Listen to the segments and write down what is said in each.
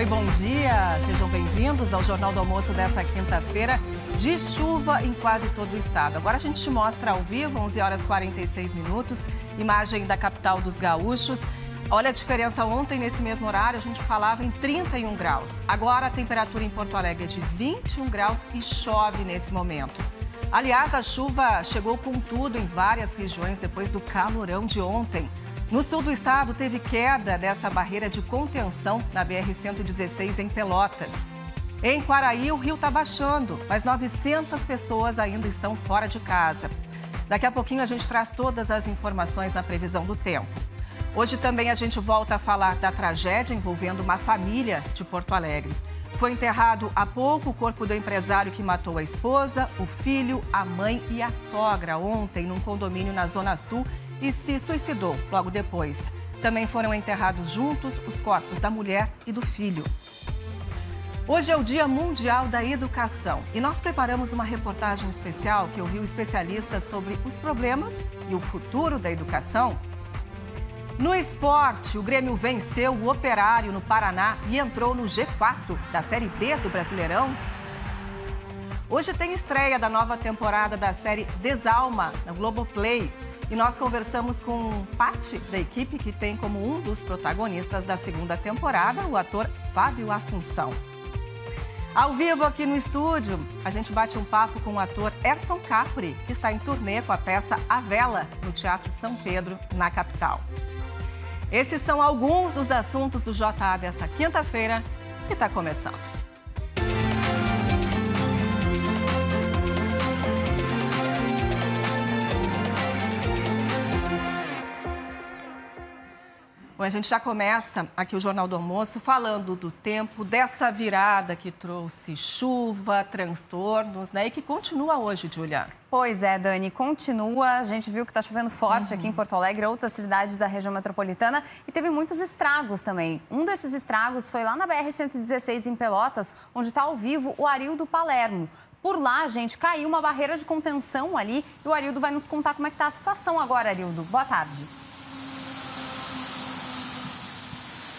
Oi, bom dia. Sejam bem-vindos ao Jornal do Almoço dessa quinta-feira, de chuva em quase todo o estado. Agora a gente te mostra ao vivo, 11 horas 46 minutos, imagem da capital dos gaúchos. Olha a diferença, ontem nesse mesmo horário a gente falava em 31 graus. Agora a temperatura em Porto Alegre é de 21 graus e chove nesse momento. Aliás, a chuva chegou com tudo em várias regiões depois do calorão de ontem. No sul do estado, teve queda dessa barreira de contenção na BR-116 em Pelotas. Em Quaraí, o rio está baixando, mas 900 pessoas ainda estão fora de casa. Daqui a pouquinho a gente traz todas as informações na previsão do tempo. Hoje também a gente volta a falar da tragédia envolvendo uma família de Porto Alegre. Foi enterrado há pouco o corpo do empresário que matou a esposa, o filho, a mãe e a sogra ontem num condomínio na Zona Sul e se suicidou logo depois. Também foram enterrados juntos os corpos da mulher e do filho. Hoje é o Dia Mundial da Educação e nós preparamos uma reportagem especial que ouviu especialistas sobre os problemas e o futuro da educação. No esporte, o Grêmio venceu o Operário no Paraná e entrou no G4 da Série B do Brasileirão. Hoje tem estreia da nova temporada da série Desalma, na Globoplay. E nós conversamos com parte da equipe que tem como um dos protagonistas da segunda temporada o ator Fábio Assunção. Ao vivo aqui no estúdio, a gente bate um papo com o ator Erson Capri, que está em turnê com a peça A Vela, no Teatro São Pedro, na capital. Esses são alguns dos assuntos do JA dessa quinta-feira, que está começando. Bom, a gente já começa aqui o Jornal do Almoço falando do tempo, dessa virada que trouxe chuva, transtornos, né? E que continua hoje, Júlia. Pois é, Dani, continua. A gente viu que está chovendo forte aqui em Porto Alegre, outras cidades da região metropolitana, e teve muitos estragos também. Um desses estragos foi lá na BR-116 em Pelotas, onde está ao vivo o Arildo Palermo. Por lá, gente, caiu uma barreira de contenção ali e o Arildo vai nos contar como é que está a situação agora, Arildo. Boa tarde.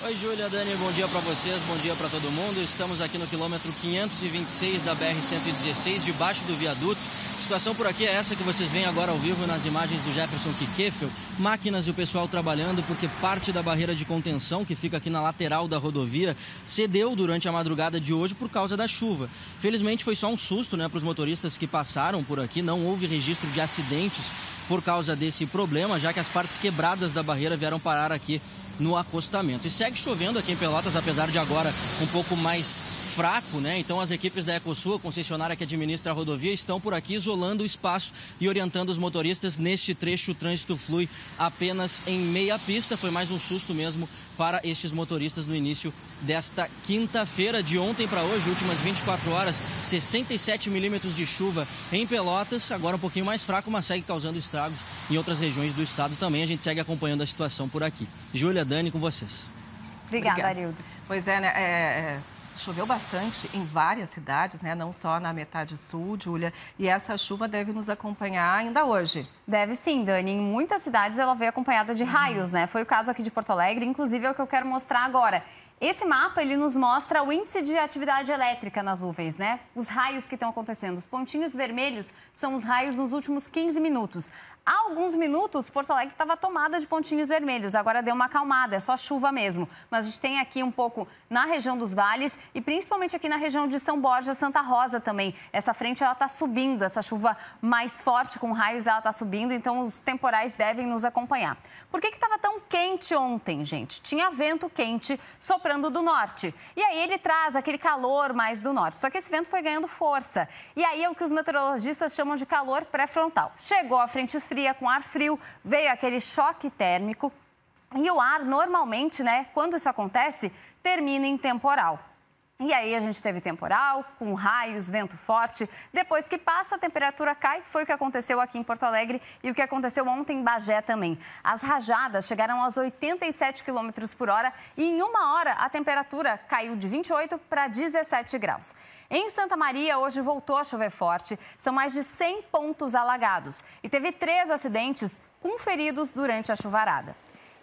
Oi, Júlia, Dani, bom dia para vocês, bom dia para todo mundo. Estamos aqui no quilômetro 526 da BR-116, debaixo do viaduto. A situação por aqui é essa que vocês veem agora ao vivo nas imagens do Jefferson Kikefel. Máquinas e o pessoal trabalhando porque parte da barreira de contenção, que fica aqui na lateral da rodovia, cedeu durante a madrugada de hoje por causa da chuva. Felizmente foi só um susto, né, para os motoristas que passaram por aqui. Não houve registro de acidentes por causa desse problema, já que as partes quebradas da barreira vieram parar aqui no acostamento. E segue chovendo aqui em Pelotas, apesar de agora um pouco mais fraco, né? Então as equipes da Ecosul, a concessionária que administra a rodovia, estão por aqui isolando o espaço e orientando os motoristas. Neste trecho o trânsito flui apenas em meia pista. Foi mais um susto mesmo para estes motoristas no início desta quinta-feira. De ontem para hoje, últimas 24 horas, 67 milímetros de chuva em Pelotas. Agora um pouquinho mais fraco, mas segue causando estragos em outras regiões do estado também. A gente segue acompanhando a situação por aqui. Júlia, Dani, com vocês. Obrigada, Arildo. Pois é, né? Choveu bastante em várias cidades, né? Não só na metade sul, Júlia. E essa chuva deve nos acompanhar ainda hoje. Deve sim, Dani. Em muitas cidades ela veio acompanhada de raios, né? Foi o caso aqui de Porto Alegre, inclusive é o que eu quero mostrar agora. Esse mapa, ele nos mostra o índice de atividade elétrica nas nuvens, né? Os raios que estão acontecendo. Os pontinhos vermelhos são os raios nos últimos 15 minutos. Há alguns minutos, Porto Alegre estava tomada de pontinhos vermelhos. Agora deu uma acalmada, é só chuva mesmo. Mas a gente tem aqui um pouco na região dos vales e principalmente aqui na região de São Borja, Santa Rosa também. Essa frente, ela está subindo, essa chuva mais forte com raios, ela está subindo, então os temporais devem nos acompanhar. Por que estava tão quente ontem, gente? Tinha vento quente soprando do norte. E aí ele traz aquele calor mais do norte. Só que esse vento foi ganhando força. E aí é o que os meteorologistas chamam de calor pré-frontal. Chegou a frente fria com ar frio, veio aquele choque térmico. E o ar, normalmente, né, quando isso acontece, termina em temporal. E aí a gente teve temporal, com raios, vento forte. Depois que passa, a temperatura cai. Foi o que aconteceu aqui em Porto Alegre e o que aconteceu ontem em Bagé também. As rajadas chegaram aos 87 km por hora e em uma hora a temperatura caiu de 28 para 17 graus. Em Santa Maria, hoje voltou a chover forte. São mais de 100 pontos alagados. E teve 3 acidentes com feridos durante a chuvarada.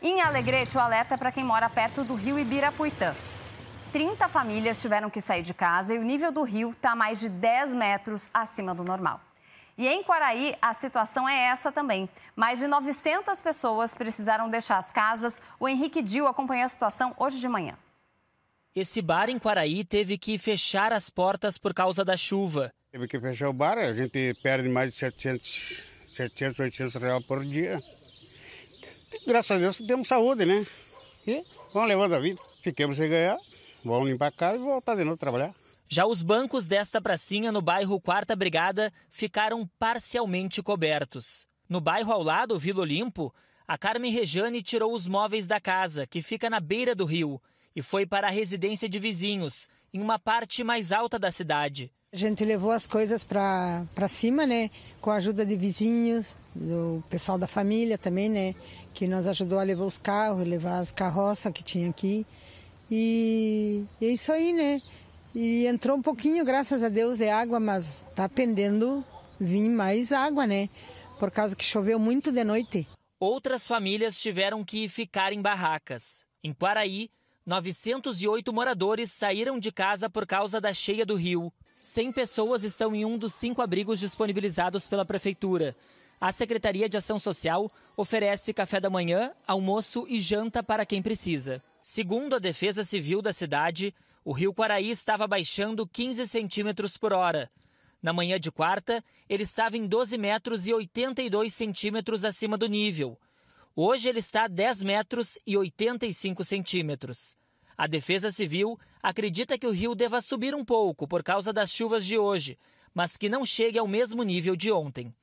Em Alegrete, o alerta é para quem mora perto do rio Ibirapuitã. 30 famílias tiveram que sair de casa e o nível do rio está mais de 10 metros acima do normal. E em Quaraí, a situação é essa também. Mais de 900 pessoas precisaram deixar as casas. O Henrique Dil acompanhou a situação hoje de manhã. Esse bar em Quaraí teve que fechar as portas por causa da chuva. Teve que fechar o bar, a gente perde mais de 700, 800 reais por dia. Graças a Deus temos saúde, né? E vamos levando a vida. Fiquemos sem ganhar, vamos limpar a casa e voltar de novo a trabalhar. Já os bancos desta pracinha no bairro 4ª Brigada ficaram parcialmente cobertos. No bairro ao lado, Vila Olimpo, a Carmen Rejane tirou os móveis da casa, que fica na beira do rio, e foi para a residência de vizinhos, em uma parte mais alta da cidade. A gente levou as coisas para cima, né? Com a ajuda de vizinhos, do pessoal da família também, né? Que nos ajudou a levar os carros, levar as carroças que tinha aqui. E é isso aí, né? E entrou um pouquinho, graças a Deus, de água, mas tá pendendo vir mais água, né? Por causa que choveu muito de noite. Outras famílias tiveram que ficar em barracas. Em Quaraí, 908 moradores saíram de casa por causa da cheia do rio. 100 pessoas estão em um dos 5 abrigos disponibilizados pela Prefeitura. A Secretaria de Ação Social oferece café da manhã, almoço e janta para quem precisa. Segundo a Defesa Civil da cidade, o rio Quaraí estava baixando 15 centímetros por hora. Na manhã de quarta, ele estava em 12 metros e 82 centímetros acima do nível. Hoje ele está a 10 metros e 85 centímetros. A Defesa Civil acredita que o rio deva subir um pouco por causa das chuvas de hoje, mas que não chegue ao mesmo nível de ontem.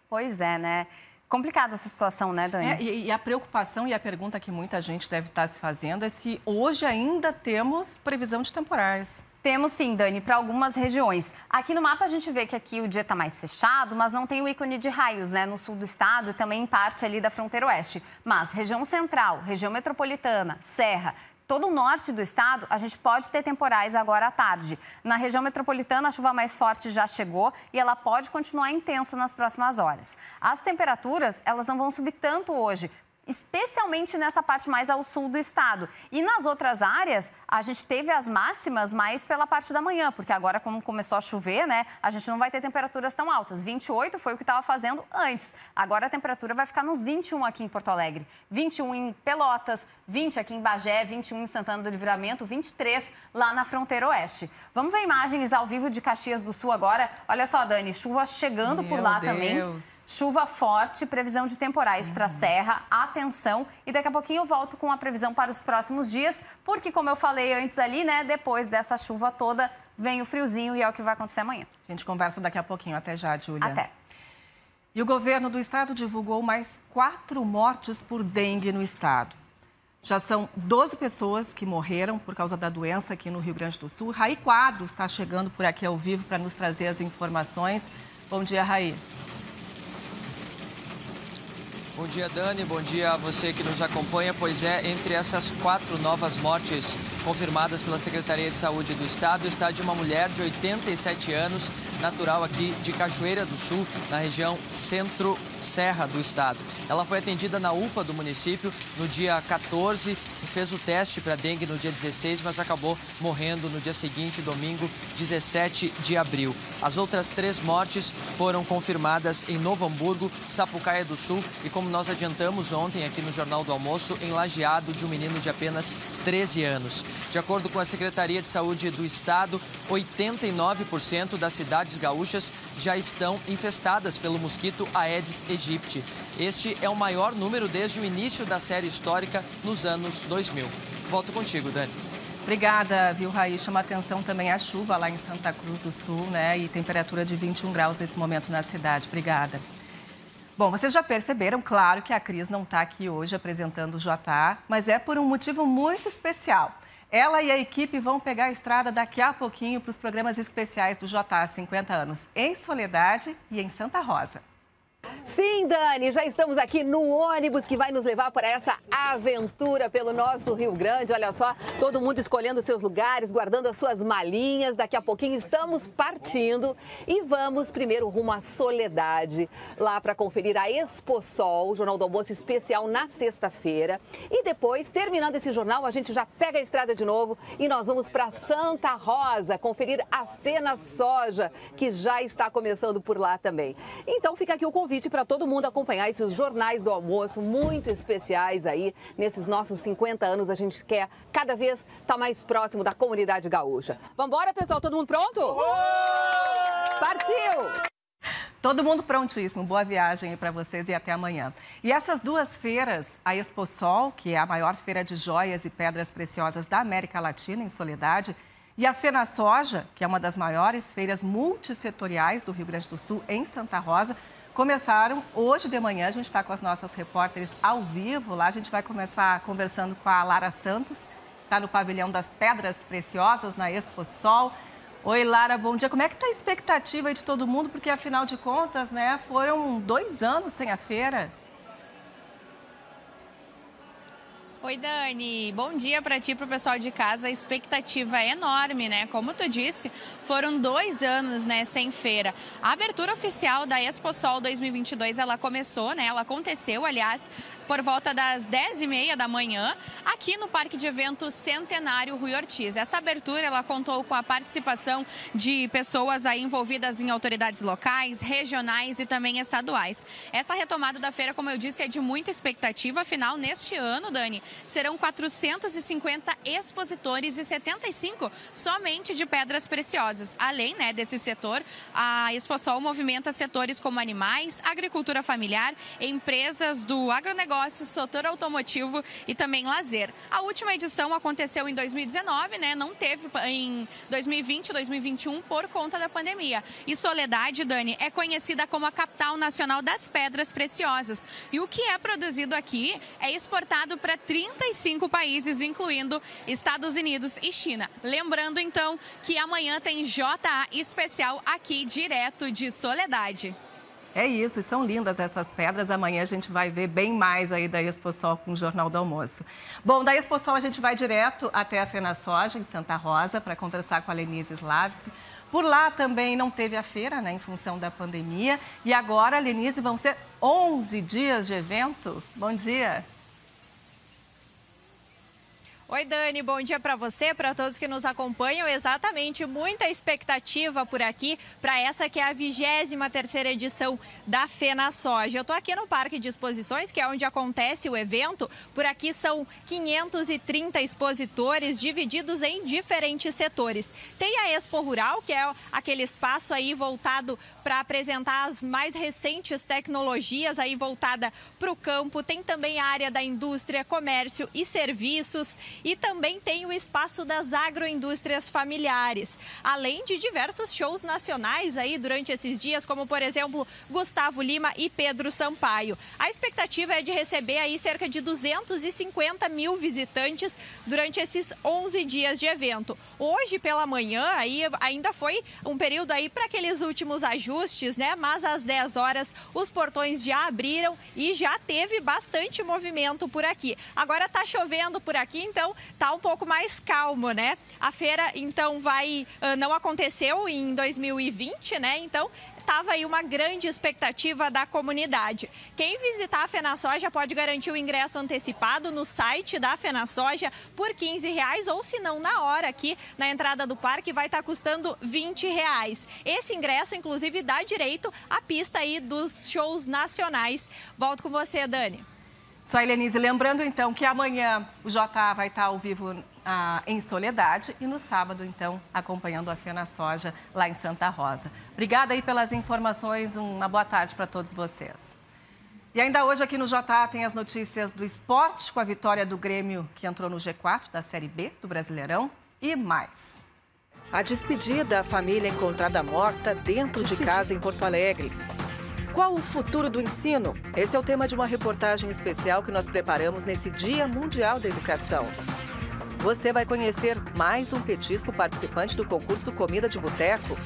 Pois é, né? Complicada essa situação, né, Dani? E a preocupação e a pergunta que muita gente deve estar se fazendo é se hoje ainda temos previsão de temporais. Temos sim, Dani, para algumas regiões. Aqui no mapa a gente vê que aqui o dia está mais fechado, mas não tem o ícone de raios, né? No sul do estado e também em parte ali da fronteira oeste. Mas região central, região metropolitana, serra, todo o norte do estado, a gente pode ter temporais agora à tarde. Na região metropolitana, a chuva mais forte já chegou e ela pode continuar intensa nas próximas horas. As temperaturas, elas não vão subir tanto hoje, especialmente nessa parte mais ao sul do estado. E nas outras áreas, a gente teve as máximas mais pela parte da manhã, porque agora, como começou a chover, né, a gente não vai ter temperaturas tão altas. 28 foi o que estava fazendo antes. Agora a temperatura vai ficar nos 21 aqui em Porto Alegre, 21 em Pelotas, 20 aqui em Bagé, 21 em Santana do Livramento, 23 lá na fronteira oeste. Vamos ver imagens ao vivo de Caxias do Sul agora. Olha só, Dani, chuva chegando por lá também. Chuva forte, previsão de temporais para a Serra, atenção. E daqui a pouquinho eu volto com a previsão para os próximos dias, porque como eu falei antes ali, né, depois dessa chuva toda, vem o friozinho e é o que vai acontecer amanhã. A gente conversa daqui a pouquinho. Até já, Júlia. Até. E o governo do estado divulgou mais 4 mortes por dengue no estado. Já são 12 pessoas que morreram por causa da doença aqui no Rio Grande do Sul. Raí Quadros está chegando por aqui ao vivo para nos trazer as informações. Bom dia, Raí. Bom dia, Dani. Bom dia a você que nos acompanha. Pois é, entre essas 4 novas mortes confirmadas pela Secretaria de Saúde do Estado está de uma mulher de 87 anos, natural aqui de Cachoeira do Sul, na região centro-serra do estado. Ela foi atendida na UPA do município no dia 14 e fez o teste para dengue no dia 16, mas acabou morrendo no dia seguinte, domingo 17 de abril. As outras 3 mortes foram confirmadas em Novo Hamburgo, Sapucaia do Sul e, como nós adiantamos ontem aqui no Jornal do Almoço, em Lajeado, de um menino de apenas 13 anos. De acordo com a Secretaria de Saúde do Estado, 89% das cidades gaúchas já estão infestadas pelo mosquito Aedes aegypti. Este é o maior número desde o início da série histórica nos anos 2000. Volto contigo, Dani. Obrigada, viu, Raí? Chama atenção também a chuva lá em Santa Cruz do Sul, né? E temperatura de 21 graus nesse momento na cidade. Obrigada. Bom, vocês já perceberam, claro, que a Cris não está aqui hoje apresentando o JA, mas é por um motivo muito especial. Ela e a equipe vão pegar a estrada daqui a pouquinho para os programas especiais do JA 50 anos, em Soledade e em Santa Rosa. Sim, Dani, já estamos aqui no ônibus que vai nos levar para essa aventura pelo nosso Rio Grande. Olha só, todo mundo escolhendo seus lugares, guardando as suas malinhas. Daqui a pouquinho estamos partindo e vamos primeiro rumo à Soledade, lá para conferir a Exposol, o Jornal do Almoço especial na sexta-feira. E depois, terminando esse jornal, a gente já pega a estrada de novo e nós vamos para Santa Rosa conferir a FenaSoja, que já está começando por lá também. Então fica aqui o convite para todo mundo acompanhar esses jornais do almoço muito especiais aí. Nesses nossos 50 anos, a gente quer cada vez estar mais próximo da comunidade gaúcha. Vambora, pessoal? Todo mundo pronto? Partiu! Todo mundo prontíssimo. Boa viagem para vocês e até amanhã. E essas duas feiras, a Exposol, que é a maior feira de joias e pedras preciosas da América Latina, em Soledade, e a FenaSoja, que é uma das maiores feiras multissetoriais do Rio Grande do Sul, em Santa Rosa, começaram hoje de manhã. A gente está com as nossas repórteres ao vivo. Lá a gente vai começar conversando com a Lara Santos, que está no pavilhão das Pedras Preciosas, na Exposol. Oi, Lara, bom dia. Como é que está a expectativa aí de todo mundo? Porque, afinal de contas, né, foram 2 anos sem a feira. Oi, Dani. Bom dia para ti e para o pessoal de casa. A expectativa é enorme, né? Como tu disse, foram 2 anos, né, sem feira. A abertura oficial da Exposol 2022, ela começou, né? Ela aconteceu, aliás, por volta das 10h30 da manhã, aqui no Parque de Eventos Centenário Rui Ortiz. Essa abertura, ela contou com a participação de pessoas aí envolvidas em autoridades locais, regionais e também estaduais. Essa retomada da feira, como eu disse, é de muita expectativa. Afinal, neste ano, Dani, serão 450 expositores e 75 somente de pedras preciosas. Além, né, desse setor, a Exposol movimenta setores como animais, agricultura familiar, empresas do agronegócio, setor automotivo e também lazer. A última edição aconteceu em 2019, né? Não teve em 2020 e 2021 por conta da pandemia. E Soledade, Dani, é conhecida como a capital nacional das pedras preciosas. E o que é produzido aqui é exportado para 35 países, incluindo Estados Unidos e China. Lembrando, então, que amanhã tem JA especial aqui, direto de Soledade. É isso, e são lindas essas pedras. Amanhã a gente vai ver bem mais aí da Exposol com o Jornal do Almoço. Bom, da Exposol a gente vai direto até a FenaSoja, em Santa Rosa, para conversar com a Lenise Slavski. Por lá também não teve a feira, né, em função da pandemia. E agora, Lenise, vão ser 11 dias de evento. Bom dia. Oi, Dani, bom dia para você, para todos que nos acompanham. Exatamente, muita expectativa por aqui para essa que é a 23ª edição da FenaSoja. Eu estou aqui no Parque de Exposições, que é onde acontece o evento. Por aqui são 530 expositores divididos em diferentes setores. Tem a Expo Rural, que é aquele espaço aí voltado para apresentar as mais recentes tecnologias aí voltada para o campo. Tem também a área da indústria, comércio e serviços. E também tem o espaço das agroindústrias familiares, além de diversos shows nacionais aí durante esses dias, como, por exemplo, Gustavo Lima e Pedro Sampaio. A expectativa é de receber aí cerca de 250 mil visitantes durante esses 11 dias de evento. Hoje pela manhã aí ainda foi um período aí para aqueles últimos ajustes, né? Mas às 10 horas os portões já abriram e já teve bastante movimento por aqui. Agora tá chovendo por aqui, então tá um pouco mais calmo, né? A feira, então, não aconteceu em 2020, né? Então, estava aí uma grande expectativa da comunidade. Quem visitar a FenaSoja pode garantir o ingresso antecipado no site da FenaSoja por R$15, ou se não, na hora aqui na entrada do parque vai estar custando R$20. Esse ingresso, inclusive, dá direito à pista aí dos shows nacionais. Volto com você, Dani. Só, Lenise, lembrando então que amanhã o JA vai estar ao vivo em Soledade e no sábado, então, acompanhando a FenaSoja lá em Santa Rosa. Obrigada aí pelas informações, uma boa tarde para todos vocês. E ainda hoje aqui no JA tem as notícias do esporte, com a vitória do Grêmio, que entrou no G4 da Série B do Brasileirão, e mais. A despedida da família encontrada morta dentro de casa em Porto Alegre. Qual o futuro do ensino? Esse é o tema de uma reportagem especial que nós preparamos nesse Dia Mundial da Educação. Você vai conhecer mais um petisco participante do concurso Comida de Boteco.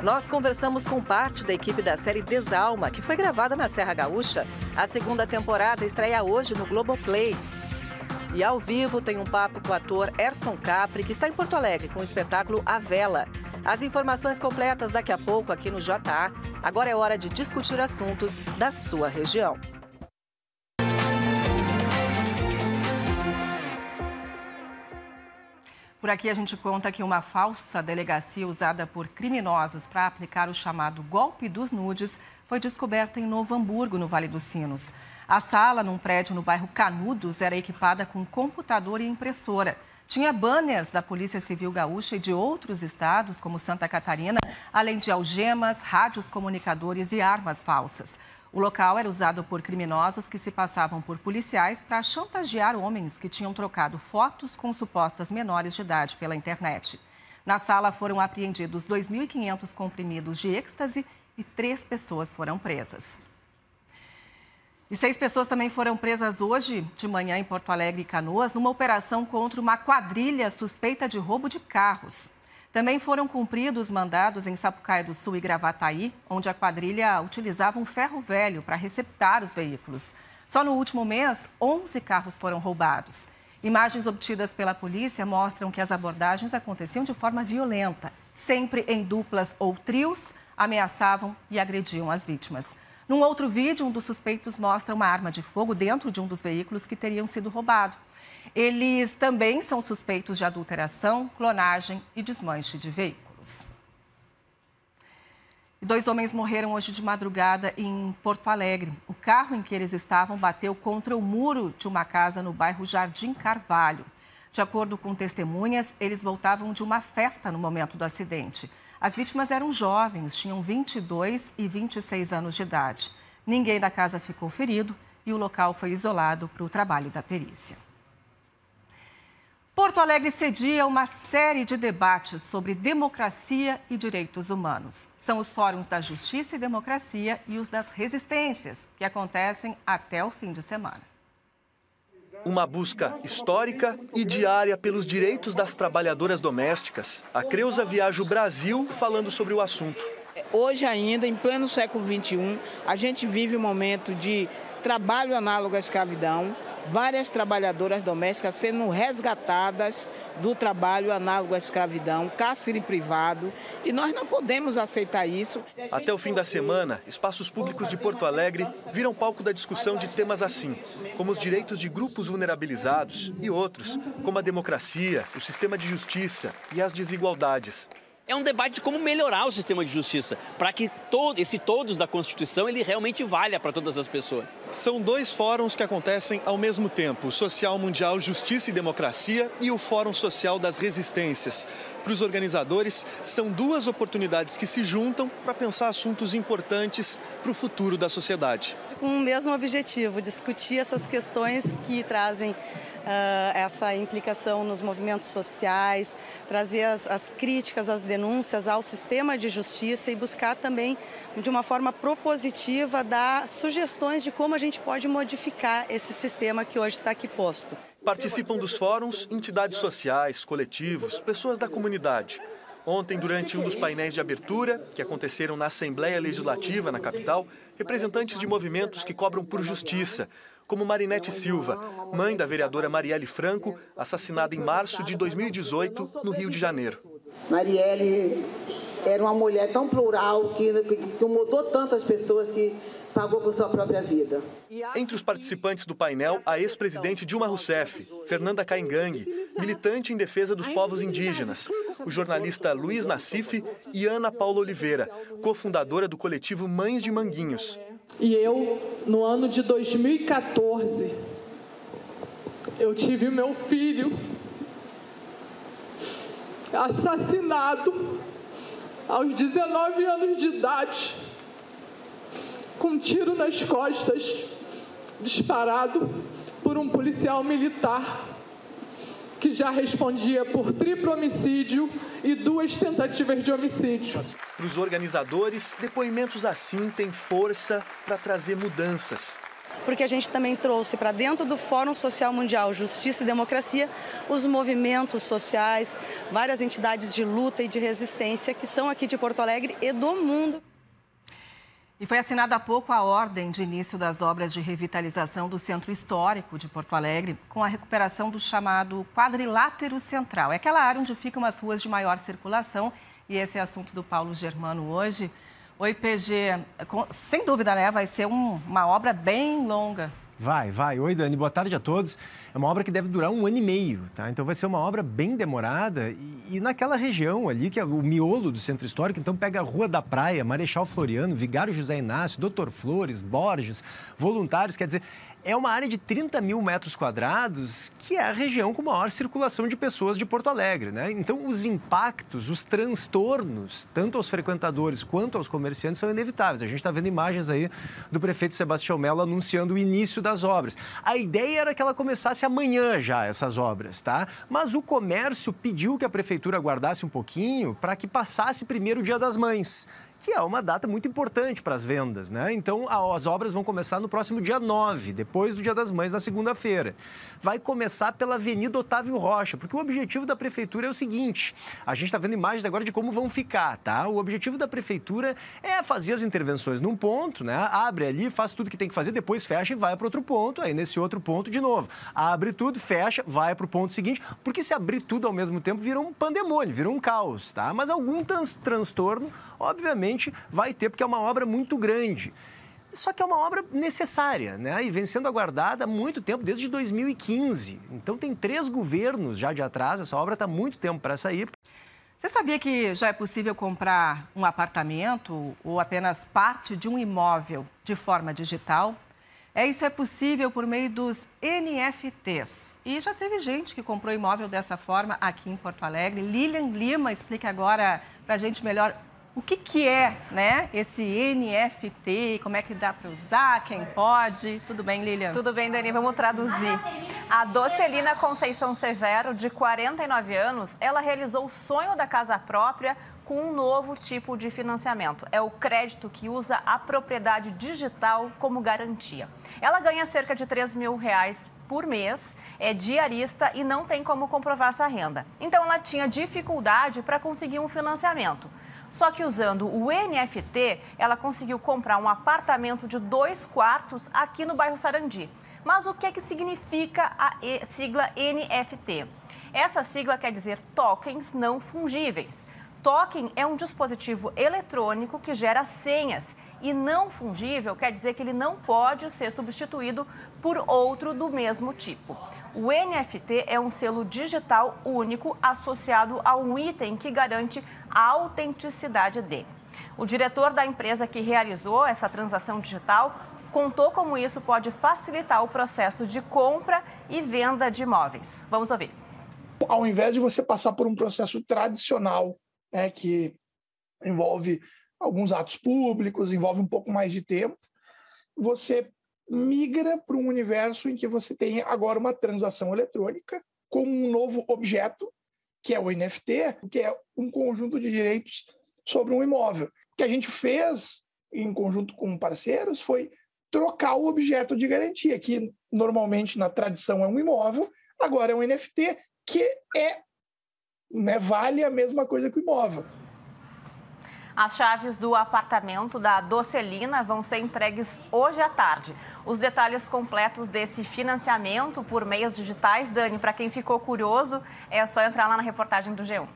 Nós conversamos com parte da equipe da série Desalma, que foi gravada na Serra Gaúcha. A segunda temporada estreia hoje no Globoplay. E ao vivo tem um papo com o ator Erson Capri, que está em Porto Alegre com o espetáculo A Vela. As informações completas daqui a pouco aqui no JA. Agora é hora de discutir assuntos da sua região. Por aqui a gente conta que uma falsa delegacia usada por criminosos para aplicar o chamado golpe dos nudes foi descoberta em Novo Hamburgo, no Vale dos Sinos. A sala, num prédio no bairro Canudos, era equipada com computador e impressora. Tinha banners da Polícia Civil Gaúcha e de outros estados, como Santa Catarina, além de algemas, rádios comunicadores e armas falsas. O local era usado por criminosos que se passavam por policiais para chantagear homens que tinham trocado fotos com supostas menores de idade pela internet. Na sala foram apreendidos 2.500 comprimidos de êxtase e 3 pessoas foram presas. E 6 pessoas também foram presas hoje de manhã em Porto Alegre e Canoas, numa operação contra uma quadrilha suspeita de roubo de carros. Também foram cumpridos mandados em Sapucaia do Sul e Gravataí, onde a quadrilha utilizava um ferro velho para receptar os veículos. Só no último mês, 11 carros foram roubados. Imagens obtidas pela polícia mostram que as abordagens aconteciam de forma violenta. Sempre em duplas ou trios, ameaçavam e agrediam as vítimas. Num outro vídeo, um dos suspeitos mostra uma arma de fogo dentro de um dos veículos que teriam sido roubados. Eles também são suspeitos de adulteração, clonagem e desmanche de veículos. 2 homens morreram hoje de madrugada em Porto Alegre. O carro em que eles estavam bateu contra o muro de uma casa no bairro Jardim Carvalho. De acordo com testemunhas, eles voltavam de uma festa no momento do acidente. As vítimas eram jovens, tinham 22 e 26 anos de idade. Ninguém da casa ficou ferido e o local foi isolado para o trabalho da perícia. Porto Alegre cedia uma série de debates sobre democracia e direitos humanos. São os fóruns da Justiça e Democracia e os das Resistências, que acontecem até o fim de semana. Uma busca histórica e diária pelos direitos das trabalhadoras domésticas. A Creuza viaja o Brasil falando sobre o assunto. Hoje ainda, em pleno século XXI, a gente vive um momento de trabalho análogo à escravidão. Várias trabalhadoras domésticas sendo resgatadas do trabalho análogo à escravidão, cárcere privado, e nós não podemos aceitar isso. Até o fim da semana, espaços públicos de Porto Alegre viram palco da discussão de temas assim, como os direitos de grupos vulnerabilizados e outros, como a democracia, o sistema de justiça e as desigualdades. É um debate de como melhorar o sistema de justiça, para que esse todos da Constituição ele realmente valha para todas as pessoas. São 2 fóruns que acontecem ao mesmo tempo, o Social Mundial Justiça e Democracia e o Fórum Social das Resistências. Para os organizadores, são 2 oportunidades que se juntam para pensar assuntos importantes para o futuro da sociedade. Com o mesmo objetivo, discutir essas questões que trazem essa implicação nos movimentos sociais, trazer as críticas, as denúncias ao sistema de justiça e buscar também, de uma forma propositiva, dar sugestões de como a gente pode modificar esse sistema que hoje está aqui posto. Participam dos fóruns entidades sociais, coletivos, pessoas da comunidade. Ontem, durante um dos painéis de abertura, que aconteceram na Assembleia Legislativa, na capital, representantes de movimentos que cobram por justiça, como Marinete Silva, mãe da vereadora Marielle Franco, assassinada em março de 2018, no Rio de Janeiro. Marielle era uma mulher tão plural, que mudou tanto as pessoas, que pagou por sua própria vida. Entre os participantes do painel, a ex-presidente Dilma Rousseff, Fernanda Caingangue, militante em defesa dos povos indígenas, o jornalista Luiz Nassif e Ana Paula Oliveira, cofundadora do coletivo Mães de Manguinhos. E eu, no ano de 2014, eu tive meu filho assassinado aos 19 anos de idade, com um tiro nas costas, disparado por um policial militar que já respondia por triplo homicídio e 2 tentativas de homicídio. Para os organizadores, depoimentos assim têm força para trazer mudanças. porque a gente também trouxe para dentro do Fórum Social Mundial Justiça e Democracia os movimentos sociais, várias entidades de luta e de resistência que são aqui de Porto Alegre e do mundo. E foi assinada há pouco a ordem de início das obras de revitalização do Centro Histórico de Porto Alegre, com a recuperação do chamado quadrilátero central. É aquela área onde ficam as ruas de maior circulação, e esse é assunto do Paulo Germano hoje. Oi, PG, sem dúvida, né? Vai ser uma obra bem longa. Vai. Oi, Dani, boa tarde a todos. É uma obra que deve durar 1 ano e meio, tá? Então vai ser uma obra bem demorada e naquela região ali, que é o miolo do Centro Histórico, então pega a Rua da Praia, Marechal Floriano, Vigário José Inácio, Doutor Flores, Borges, Voluntários, quer dizer, é uma área de 30 mil metros quadrados, que é a região com maior circulação de pessoas de Porto Alegre, né? Então, os impactos, os transtornos, tanto aos frequentadores quanto aos comerciantes, são inevitáveis. A gente está vendo imagens aí do prefeito Sebastião Mello anunciando o início das obras. A ideia era que ela começasse amanhã já, essas obras, tá? Mas o comércio pediu que a prefeitura aguardasse um pouquinho para que passasse primeiro o Dia das Mães, que é uma data muito importante para as vendas, né? Então, as obras vão começar no próximo dia 9, depois do Dia das Mães, na segunda-feira. Vai começar pela Avenida Otávio Rocha, porque o objetivo da prefeitura é o seguinte, a gente está vendo imagens agora de como vão ficar, tá? O objetivo da prefeitura é fazer as intervenções num ponto, né? Abre ali, faz tudo que tem que fazer, depois fecha e vai para outro ponto, aí nesse outro ponto de novo. Abre tudo, fecha, vai para o ponto seguinte, porque se abrir tudo ao mesmo tempo, vira um pandemônio, vira um caos, tá? Mas algum transtorno, obviamente, vai ter, porque é uma obra muito grande. Só que é uma obra necessária, né? E vem sendo aguardada há muito tempo, desde 2015. Então tem 3 governos já de atraso, essa obra está há muito tempo para sair. Você sabia que já é possível comprar um apartamento ou apenas parte de um imóvel de forma digital? Isso é possível por meio dos NFTs. E já teve gente que comprou imóvel dessa forma aqui em Porto Alegre. Lilian Lima explica agora para a gente melhor o que é, né, esse NFT, como é que dá para usar, quem pode. Tudo bem, Lilian? Tudo bem, Dani, vamos traduzir. A Docelina Conceição Severo, de 49 anos, ela realizou o sonho da casa própria com um novo tipo de financiamento. É o crédito que usa a propriedade digital como garantia. Ela ganha cerca de R$3 mil por mês, é diarista e não tem como comprovar essa renda. Então, ela tinha dificuldade para conseguir um financiamento. Só que usando o NFT, ela conseguiu comprar um apartamento de 2 quartos aqui no bairro Sarandi. Mas o que significa a sigla NFT? Essa sigla quer dizer tokens não fungíveis. Token é um dispositivo eletrônico que gera senhas e não fungível quer dizer que ele não pode ser substituído por outro do mesmo tipo. O NFT é um selo digital único associado a um item que garante a autenticidade dele. O diretor da empresa que realizou essa transação digital contou como isso pode facilitar o processo de compra e venda de imóveis. Vamos ouvir. Ao invés de você passar por um processo tradicional, né, que envolve alguns atos públicos, envolve um pouco mais de tempo, você migra para um universo em que você tem agora uma transação eletrônica com um novo objeto, que é o NFT, que é um conjunto de direitos sobre um imóvel. O que a gente fez em conjunto com parceiros foi trocar o objeto de garantia, que normalmente na tradição é um imóvel, agora é um NFT, que vale a mesma coisa que o imóvel. As chaves do apartamento da Docelina vão ser entregues hoje à tarde. Os detalhes completos desse financiamento por meios digitais, Dani, para quem ficou curioso, é só entrar lá na reportagem do G1.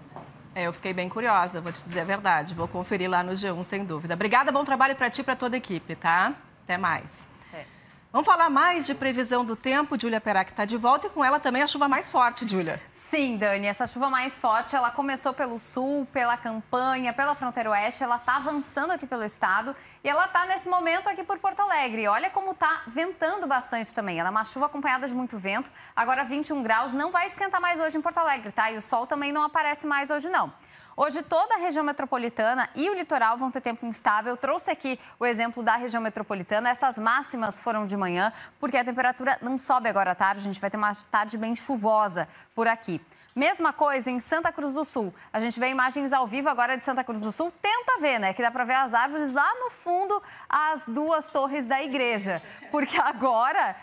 Eu fiquei bem curiosa, vou te dizer a verdade. Vou conferir lá no G1, sem dúvida. Obrigada, bom trabalho para ti e para toda a equipe, tá? Até mais. Vamos falar mais de previsão do tempo. Júlia Perac está de volta e com ela também a chuva mais forte, Júlia. Sim, Dani, essa chuva mais forte, ela começou pelo sul, pela Campanha, pela fronteira oeste, ela está avançando aqui pelo estado e ela está nesse momento aqui por Porto Alegre. Olha como está ventando bastante também, ela é uma chuva acompanhada de muito vento, agora 21 graus, não vai esquentar mais hoje em Porto Alegre, tá? E o sol também não aparece mais hoje não. Hoje toda a região metropolitana e o litoral vão ter tempo instável. Eu trouxe aqui o exemplo da região metropolitana. Essas máximas foram de manhã, porque a temperatura não sobe agora à tarde. A gente vai ter uma tarde bem chuvosa por aqui. Mesma coisa em Santa Cruz do Sul. A gente vê imagens ao vivo agora de Santa Cruz do Sul. Tenta ver, né? Que dá para ver as árvores lá no fundo, as duas torres da igreja. Porque agora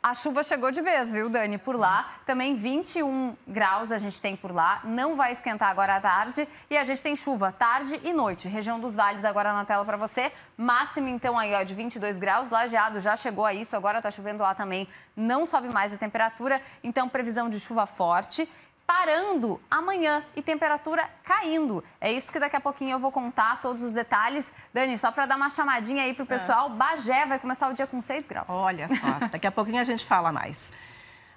a chuva chegou de vez, viu, Dani? Por lá, também 21 graus a gente tem por lá. Não vai esquentar agora à tarde. E a gente tem chuva tarde e noite. Região dos Vales agora na tela para você. Máxima, então, aí, ó, de 22 graus. Lajeado já chegou a isso. Agora tá chovendo lá também. Não sobe mais a temperatura. Então, previsão de chuva forte. Parando amanhã e temperatura caindo. É isso que daqui a pouquinho eu vou contar todos os detalhes. Dani, só para dar uma chamadinha aí pro pessoal, Bagé vai começar o dia com 6 graus. Olha só, daqui a pouquinho a gente fala mais.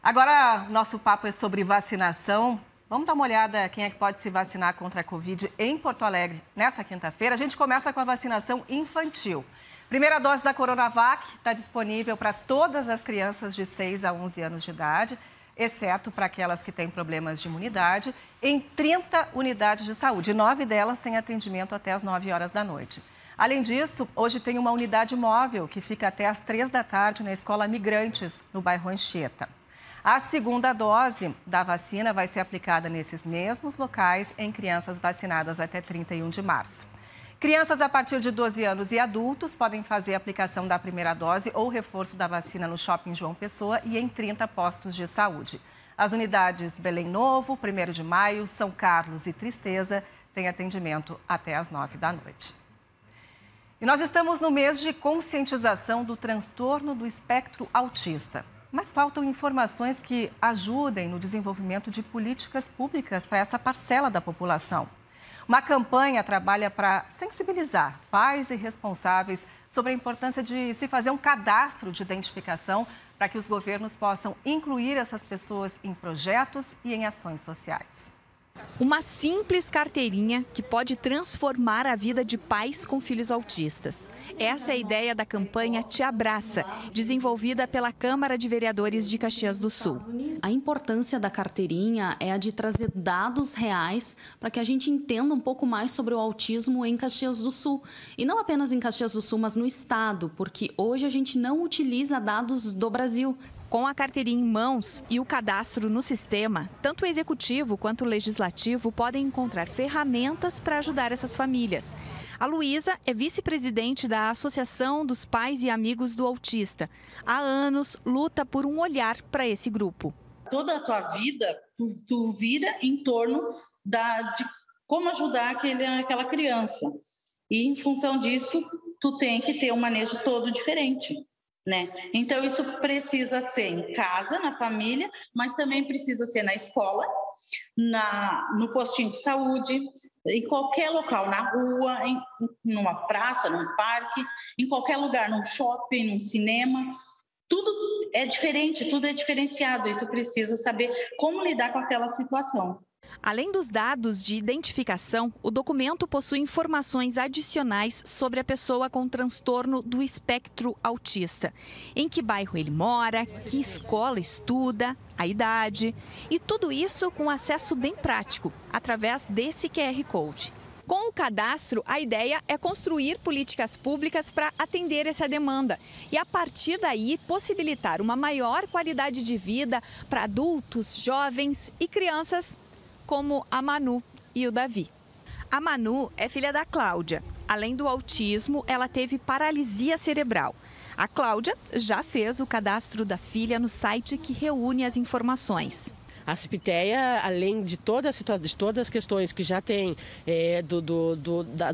Agora, nosso papo é sobre vacinação. Vamos dar uma olhada quem é que pode se vacinar contra a Covid em Porto Alegre nessa quinta-feira. A gente começa com a vacinação infantil. Primeira dose da Coronavac está disponível para todas as crianças de 6 a 11 anos de idade, exceto para aquelas que têm problemas de imunidade, em 30 unidades de saúde. 9 delas têm atendimento até as 9 horas da noite. Além disso, hoje tem uma unidade móvel que fica até as 3 da tarde na Escola Migrantes, no bairro Anchieta. A segunda dose da vacina vai ser aplicada nesses mesmos locais em crianças vacinadas até 31 de março. Crianças a partir de 12 anos e adultos podem fazer a aplicação da primeira dose ou reforço da vacina no Shopping João Pessoa e em 30 postos de saúde. As unidades Belém Novo, 1º de Maio, São Carlos e Tristeza têm atendimento até às 9 da noite. E nós estamos no mês de conscientização do transtorno do espectro autista. Mas faltam informações que ajudem no desenvolvimento de políticas públicas para essa parcela da população. Uma campanha trabalha para sensibilizar pais e responsáveis sobre a importância de se fazer um cadastro de identificação para que os governos possam incluir essas pessoas em projetos e em ações sociais. Uma simples carteirinha que pode transformar a vida de pais com filhos autistas. Essa é a ideia da campanha Te Abraça, desenvolvida pela Câmara de Vereadores de Caxias do Sul. A importância da carteirinha é a de trazer dados reais para que a gente entenda um pouco mais sobre o autismo em Caxias do Sul. E não apenas em Caxias do Sul, mas no estado, porque hoje a gente não utiliza dados do Brasil. Com a carteirinha em mãos e o cadastro no sistema, tanto o executivo quanto o legislativo podem encontrar ferramentas para ajudar essas famílias. A Luísa é vice-presidente da Associação dos Pais e Amigos do Autista. Há anos luta por um olhar para esse grupo. Toda a tua vida, tu vira em torno de como ajudar aquela criança. E em função disso, tu tem que ter um manejo todo diferente. Né? Então, isso precisa ser em casa, na família, mas também precisa ser na escola, no postinho de saúde, em qualquer local, na rua, numa praça, num parque, em qualquer lugar, num shopping, num cinema. Tudo é diferente, tudo é diferenciado e tu precisa saber como lidar com aquela situação. Além dos dados de identificação, o documento possui informações adicionais sobre a pessoa com transtorno do espectro autista. Em que bairro ele mora, que escola estuda, a idade e tudo isso com acesso bem prático, através desse QR Code. Com o cadastro, a ideia é construir políticas públicas para atender essa demanda e, a partir daí, possibilitar uma maior qualidade de vida para adultos, jovens e crianças como a Manu e o Davi. A Manu é filha da Cláudia. Além do autismo, ela teve paralisia cerebral. A Cláudia já fez o cadastro da filha no site que reúne as informações. A Cipiteia, além de todas as questões que já tem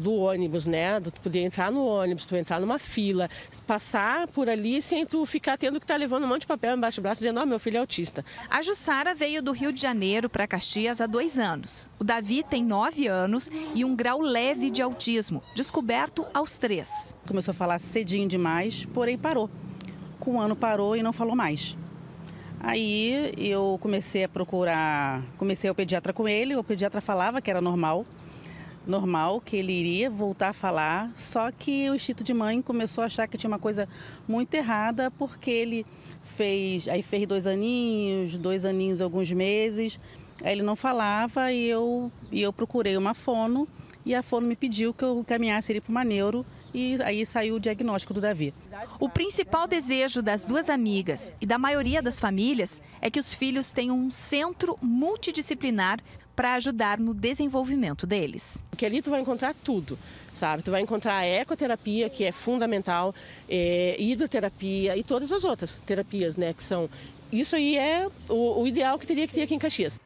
do ônibus, né? Tu poder entrar no ônibus, tu entrar numa fila, passar por ali sem tu ficar tendo que estar levando um monte de papel embaixo do braço dizendo, meu filho é autista. A Jussara veio do Rio de Janeiro para Caxias há 2 anos. O Davi tem 9 anos e um grau leve de autismo, descoberto aos 3. Começou a falar cedinho demais, porém parou. Com 1 ano parou e não falou mais. Aí eu comecei o pediatra com ele, o pediatra falava que era normal, que ele iria voltar a falar, só que o instinto de mãe começou a achar que tinha uma coisa muito errada, porque ele fez 2 aninhos e alguns meses, aí ele não falava e eu procurei uma fono, e a fono me pediu que eu encaminhasse ele para uma neuro, e aí saiu o diagnóstico do Davi. O principal desejo das duas amigas e da maioria das famílias é que os filhos tenham um centro multidisciplinar para ajudar no desenvolvimento deles. Porque ali tu vai encontrar tudo, sabe? Tu vai encontrar a ecoterapia, que é fundamental, hidroterapia e todas as outras terapias, né? Que são... Isso aí é o ideal que teria que ter aqui em Caxias.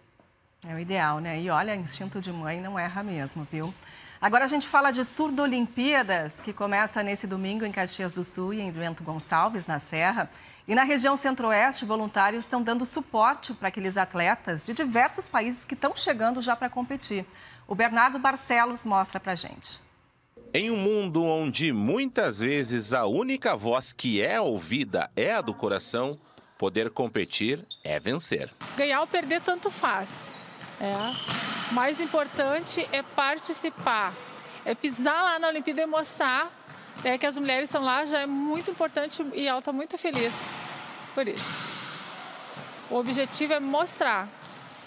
É o ideal, né? E olha, instinto de mãe não erra mesmo, viu? Agora a gente fala de Surdo-Olimpíadas, que começa nesse domingo em Caxias do Sul e em Bento Gonçalves, na Serra. E na região centro-oeste, voluntários estão dando suporte para aqueles atletas de diversos países que estão chegando já para competir. O Bernardo Barcelos mostra para a gente. Em um mundo onde muitas vezes a única voz que é ouvida é a do coração, poder competir é vencer. Ganhar ou perder tanto faz. O mais importante é participar, é pisar lá na Olimpíada e mostrar que as mulheres estão lá, já é muito importante e ela está muito feliz por isso. O objetivo é mostrar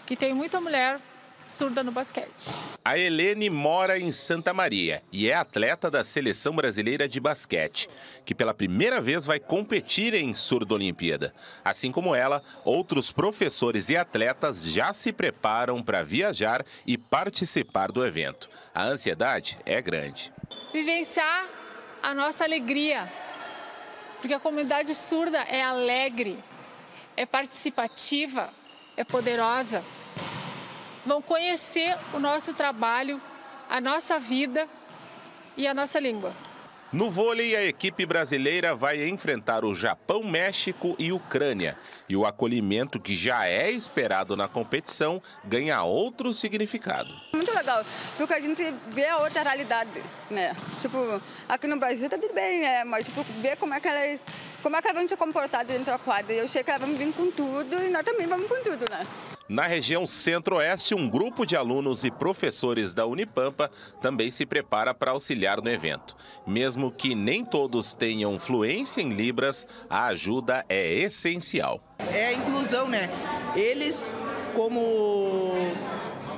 que tem muita mulher surda no basquete. A Helene mora em Santa Maria e é atleta da Seleção Brasileira de Basquete, que pela primeira vez vai competir em Surdo-Olimpíada. Assim como ela, outros professores e atletas já se preparam para viajar e participar do evento. A ansiedade é grande. Vivenciar a nossa alegria, porque a comunidade surda é alegre, é participativa, é poderosa. Vão conhecer o nosso trabalho, a nossa vida e a nossa língua. No vôlei, a equipe brasileira vai enfrentar o Japão, México e Ucrânia. E o acolhimento que já é esperado na competição ganha outro significado. Muito legal, porque a gente vê a outra realidade, né? Tipo, aqui no Brasil tá tudo bem, né? Mas tipo, ver como é que elas vão se comportar dentro da quadra. Eu sei que elas vão vir com tudo e nós também vamos com tudo, né? Na região centro-oeste, um grupo de alunos e professores da Unipampa também se prepara para auxiliar no evento. Mesmo que nem todos tenham fluência em Libras, a ajuda é essencial. É a inclusão, né? Eles, como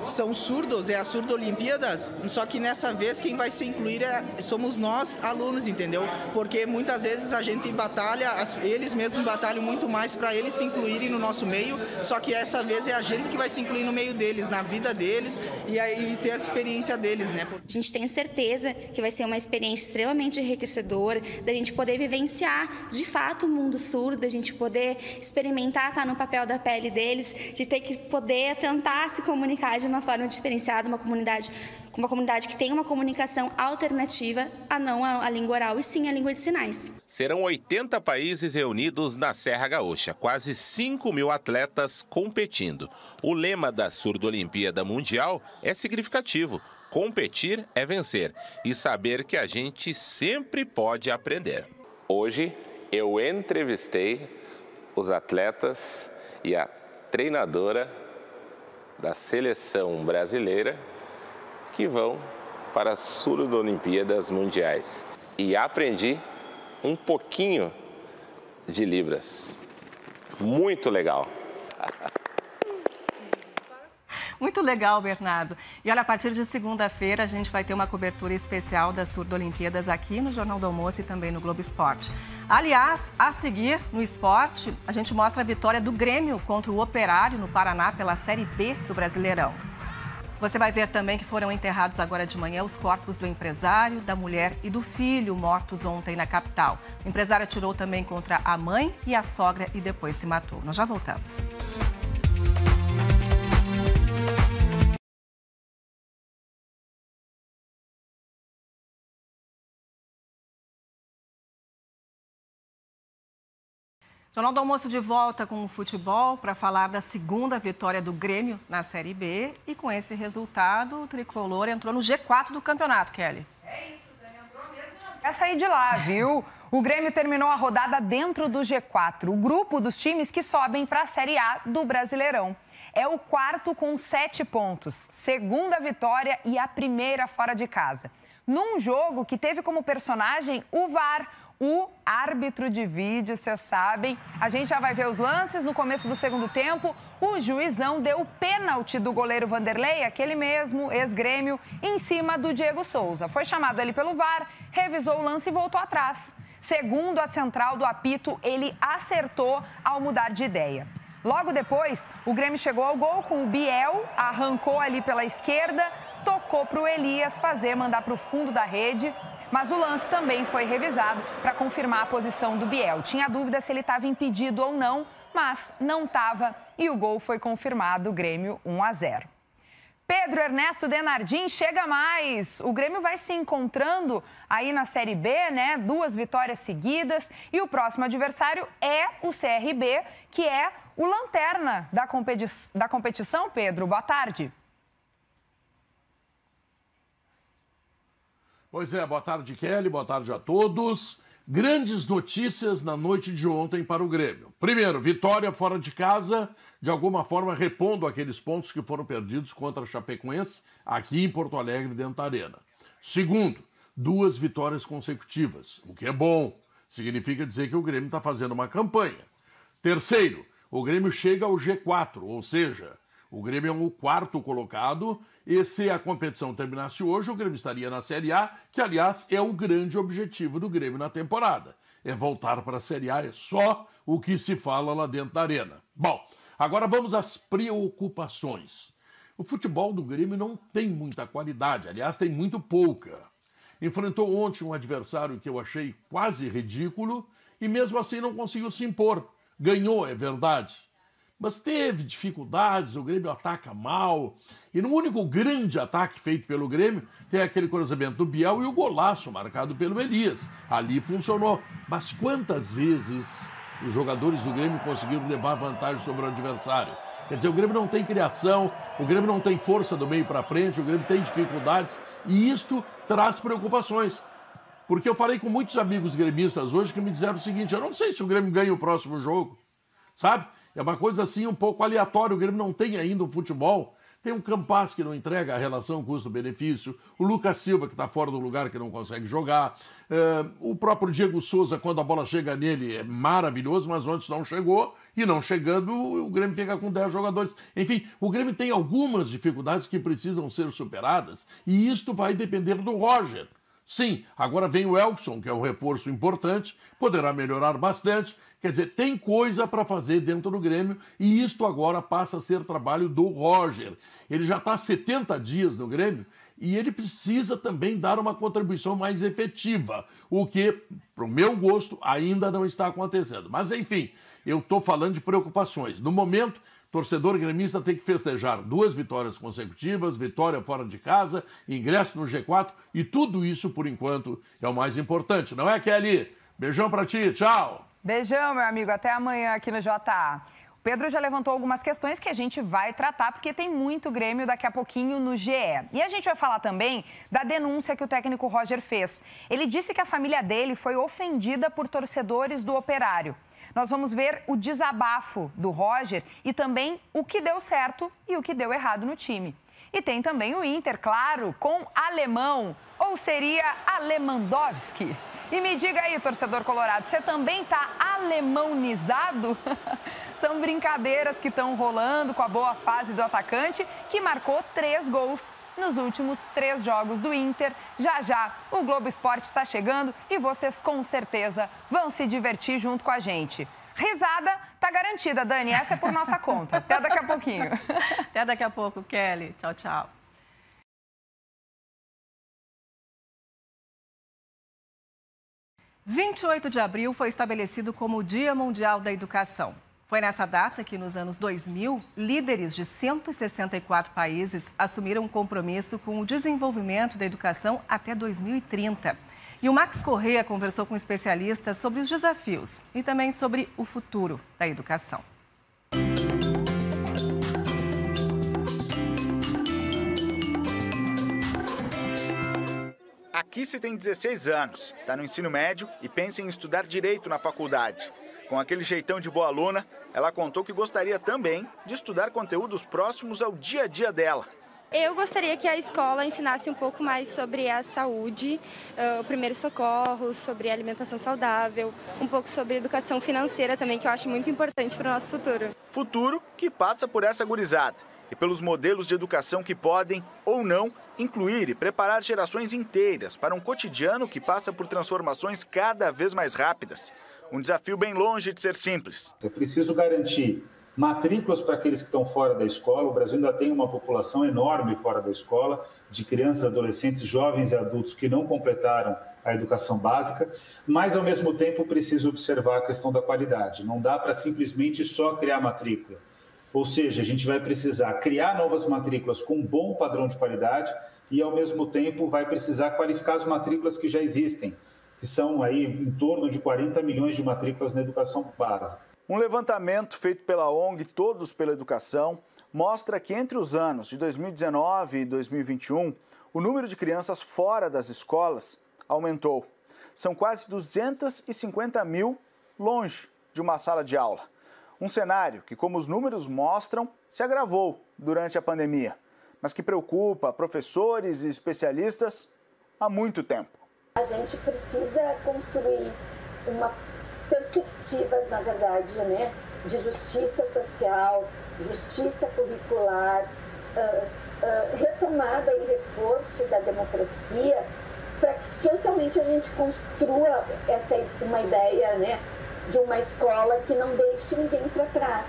são surdos, é a Surdo-Olimpíadas, só que nessa vez quem vai se incluir somos nós, alunos, entendeu? Porque muitas vezes a gente batalha, eles mesmos batalham muito mais para eles se incluírem no nosso meio, só que essa vez é a gente que vai se incluir no meio deles, na vida deles e ter a experiência deles, né? A gente tem certeza que vai ser uma experiência extremamente enriquecedora, da gente poder vivenciar de fato o mundo surdo, da gente poder experimentar, estar no papel da pele deles, de ter que poder tentar se comunicar de uma forma diferenciada, uma comunidade que tem uma comunicação alternativa a não a língua oral e sim a língua de sinais. Serão 80 países reunidos na Serra Gaúcha, quase 5.000 atletas competindo. O lema da Surdo-Olimpíada Mundial é significativo: competir é vencer e saber que a gente sempre pode aprender. Hoje eu entrevistei os atletas e a treinadora da seleção brasileira que vão para as Surdo-Olimpíadas Mundiais. E aprendi um pouquinho de Libras. Muito legal. Muito legal, Bernardo. E olha, a partir de segunda-feira a gente vai ter uma cobertura especial das Surdo-Olimpíadas aqui no Jornal do Almoço e também no Globo Esporte. Aliás, a seguir, no esporte, a gente mostra a vitória do Grêmio contra o Operário no Paraná pela Série B do Brasileirão. Você vai ver também que foram enterrados agora de manhã os corpos do empresário, da mulher e do filho mortos ontem na capital. O empresário atirou também contra a mãe e a sogra e depois se matou. Nós já voltamos. Jornal do Almoço de volta com o futebol para falar da segunda vitória do Grêmio na Série B. E com esse resultado, o tricolor entrou no G4 do campeonato, Kelly. É isso, Dani, entrou mesmo e não quer sair de lá, viu? O Grêmio terminou a rodada dentro do G4, o grupo dos times que sobem para a Série A do Brasileirão. É o quarto com 7 pontos, segunda vitória e a primeira fora de casa. Num jogo que teve como personagem o VAR, o árbitro de vídeo, vocês sabem. A gente já vai ver os lances. No começo do segundo tempo, o juizão deu o pênalti do goleiro Vanderlei, aquele mesmo, ex-Grêmio, em cima do Diego Souza. Foi chamado ele pelo VAR, revisou o lance e voltou atrás. Segundo a central do apito, ele acertou ao mudar de ideia. Logo depois, o Grêmio chegou ao gol com o Biel, arrancou ali pela esquerda, tocou para o Elias mandar para o fundo da rede. Mas o lance também foi revisado para confirmar a posição do Biel. Tinha dúvida se ele estava impedido ou não, mas não estava e o gol foi confirmado, Grêmio 1-0. Pedro Ernesto Denardim chega mais. O Grêmio vai se encontrando aí na Série B, né? 2 vitórias seguidas e o próximo adversário é o CRB, que é o lanterna da competição. Pedro, boa tarde. Pois é, boa tarde, Kelly, boa tarde a todos. Grandes notícias na noite de ontem para o Grêmio. Primeiro, vitória fora de casa, de alguma forma repondo aqueles pontos que foram perdidos contra a Chapecoense, aqui em Porto Alegre, dentro da Arena. Segundo, 2 vitórias consecutivas, o que é bom. Significa dizer que o Grêmio está fazendo uma campanha. Terceiro, o Grêmio chega ao G4, ou seja, o Grêmio é o 4º colocado e se a competição terminasse hoje, o Grêmio estaria na Série A, que, aliás, é o grande objetivo do Grêmio na temporada. É voltar para a Série A, é só o que se fala lá dentro da Arena. Bom, agora vamos às preocupações. O futebol do Grêmio não tem muita qualidade, aliás, tem muito pouca. Enfrentou ontem um adversário que eu achei quase ridículo e mesmo assim não conseguiu se impor. Ganhou, é verdade. Mas teve dificuldades, o Grêmio ataca mal. E no único grande ataque feito pelo Grêmio, tem aquele cruzamento do Biel e o golaço marcado pelo Elias. Ali funcionou. Mas quantas vezes os jogadores do Grêmio conseguiram levar vantagem sobre o adversário? Quer dizer, o Grêmio não tem criação, o Grêmio não tem força do meio para frente, o Grêmio tem dificuldades. E isto traz preocupações. Porque eu falei com muitos amigos gremistas hoje que me disseram o seguinte: eu não sei se o Grêmio ganha o próximo jogo, sabe? É uma coisa assim um pouco aleatória, o Grêmio não tem ainda o futebol. Tem o Campas que não entrega a relação custo-benefício, o Lucas Silva que está fora do lugar que não consegue jogar, o próprio Diego Souza, quando a bola chega nele, é maravilhoso, mas antes não chegou, e não chegando o Grêmio fica com 10 jogadores. Enfim, o Grêmio tem algumas dificuldades que precisam ser superadas e isto vai depender do Roger. Sim, agora vem o Elkson, que é um reforço importante, poderá melhorar bastante. Quer dizer, tem coisa para fazer dentro do Grêmio e isto agora passa a ser trabalho do Roger. Ele já está há 70 dias no Grêmio e ele precisa também dar uma contribuição mais efetiva, o que, para o meu gosto, ainda não está acontecendo. Mas, enfim, eu estou falando de preocupações. No momento, torcedor gremista tem que festejar 2 vitórias consecutivas, vitória fora de casa, ingresso no G4 e tudo isso, por enquanto, é o mais importante. Não é, Kelly? Beijão pra ti, tchau! Beijão, meu amigo. Até amanhã aqui no JA. O Pedro já levantou algumas questões que a gente vai tratar, porque tem muito Grêmio daqui a pouquinho no GE. E a gente vai falar também da denúncia que o técnico Roger fez. Ele disse que a família dele foi ofendida por torcedores do Operário. Nós vamos ver o desabafo do Roger e também o que deu certo e o que deu errado no time. E tem também o Inter, claro, com alemão, ou seria Alemandowski. E me diga aí, torcedor colorado, você também tá alemãonizado? São brincadeiras que estão rolando com a boa fase do atacante, que marcou 3 gols nos últimos 3 jogos do Inter. Já já o Globo Esporte está chegando e vocês com certeza vão se divertir junto com a gente. Risada tá garantida, Dani, essa é por nossa conta. Até daqui a pouquinho. Até daqui a pouco, Kelly. Tchau, tchau. 28 de abril foi estabelecido como o Dia Mundial da Educação. Foi nessa data que, nos anos 2000, líderes de 164 países assumiram um compromisso com o desenvolvimento da educação até 2030. E o Max Correia conversou com especialistas sobre os desafios e também sobre o futuro da educação. A Kissi tem 16 anos, está no ensino médio e pensa em estudar Direito na faculdade. Com aquele jeitão de boa aluna, Ela contou que gostaria também de estudar conteúdos próximos ao dia a dia dela. Eu gostaria que a escola ensinasse um pouco mais sobre a saúde, o primeiro socorro, sobre alimentação saudável, um pouco sobre educação financeira também, que eu acho muito importante para o nosso futuro. Futuro que passa por essa gurizada e pelos modelos de educação que podem, ou não, incluir e preparar gerações inteiras para um cotidiano que passa por transformações cada vez mais rápidas. Um desafio bem longe de ser simples. É preciso garantir matrículas para aqueles que estão fora da escola. O Brasil ainda tem uma população enorme fora da escola, de crianças, adolescentes, jovens e adultos que não completaram a educação básica, mas, ao mesmo tempo, preciso observar a questão da qualidade. Não dá para simplesmente só criar matrícula. Ou seja, a gente vai precisar criar novas matrículas com um bom padrão de qualidade e, ao mesmo tempo, vai precisar qualificar as matrículas que já existem, que são aí em torno de 40 milhões de matrículas na educação básica. Um levantamento feito pela ONG Todos pela Educação mostra que entre os anos de 2019 e 2021, o número de crianças fora das escolas aumentou. São quase 250 mil longe de uma sala de aula. Um cenário que, como os números mostram, se agravou durante a pandemia, mas que preocupa professores e especialistas há muito tempo. A gente precisa construir perspectivas, na verdade, né, de justiça social, justiça curricular, retomada e reforço da democracia, para que socialmente a gente construa uma ideia, né, de uma escola que não deixe ninguém para trás.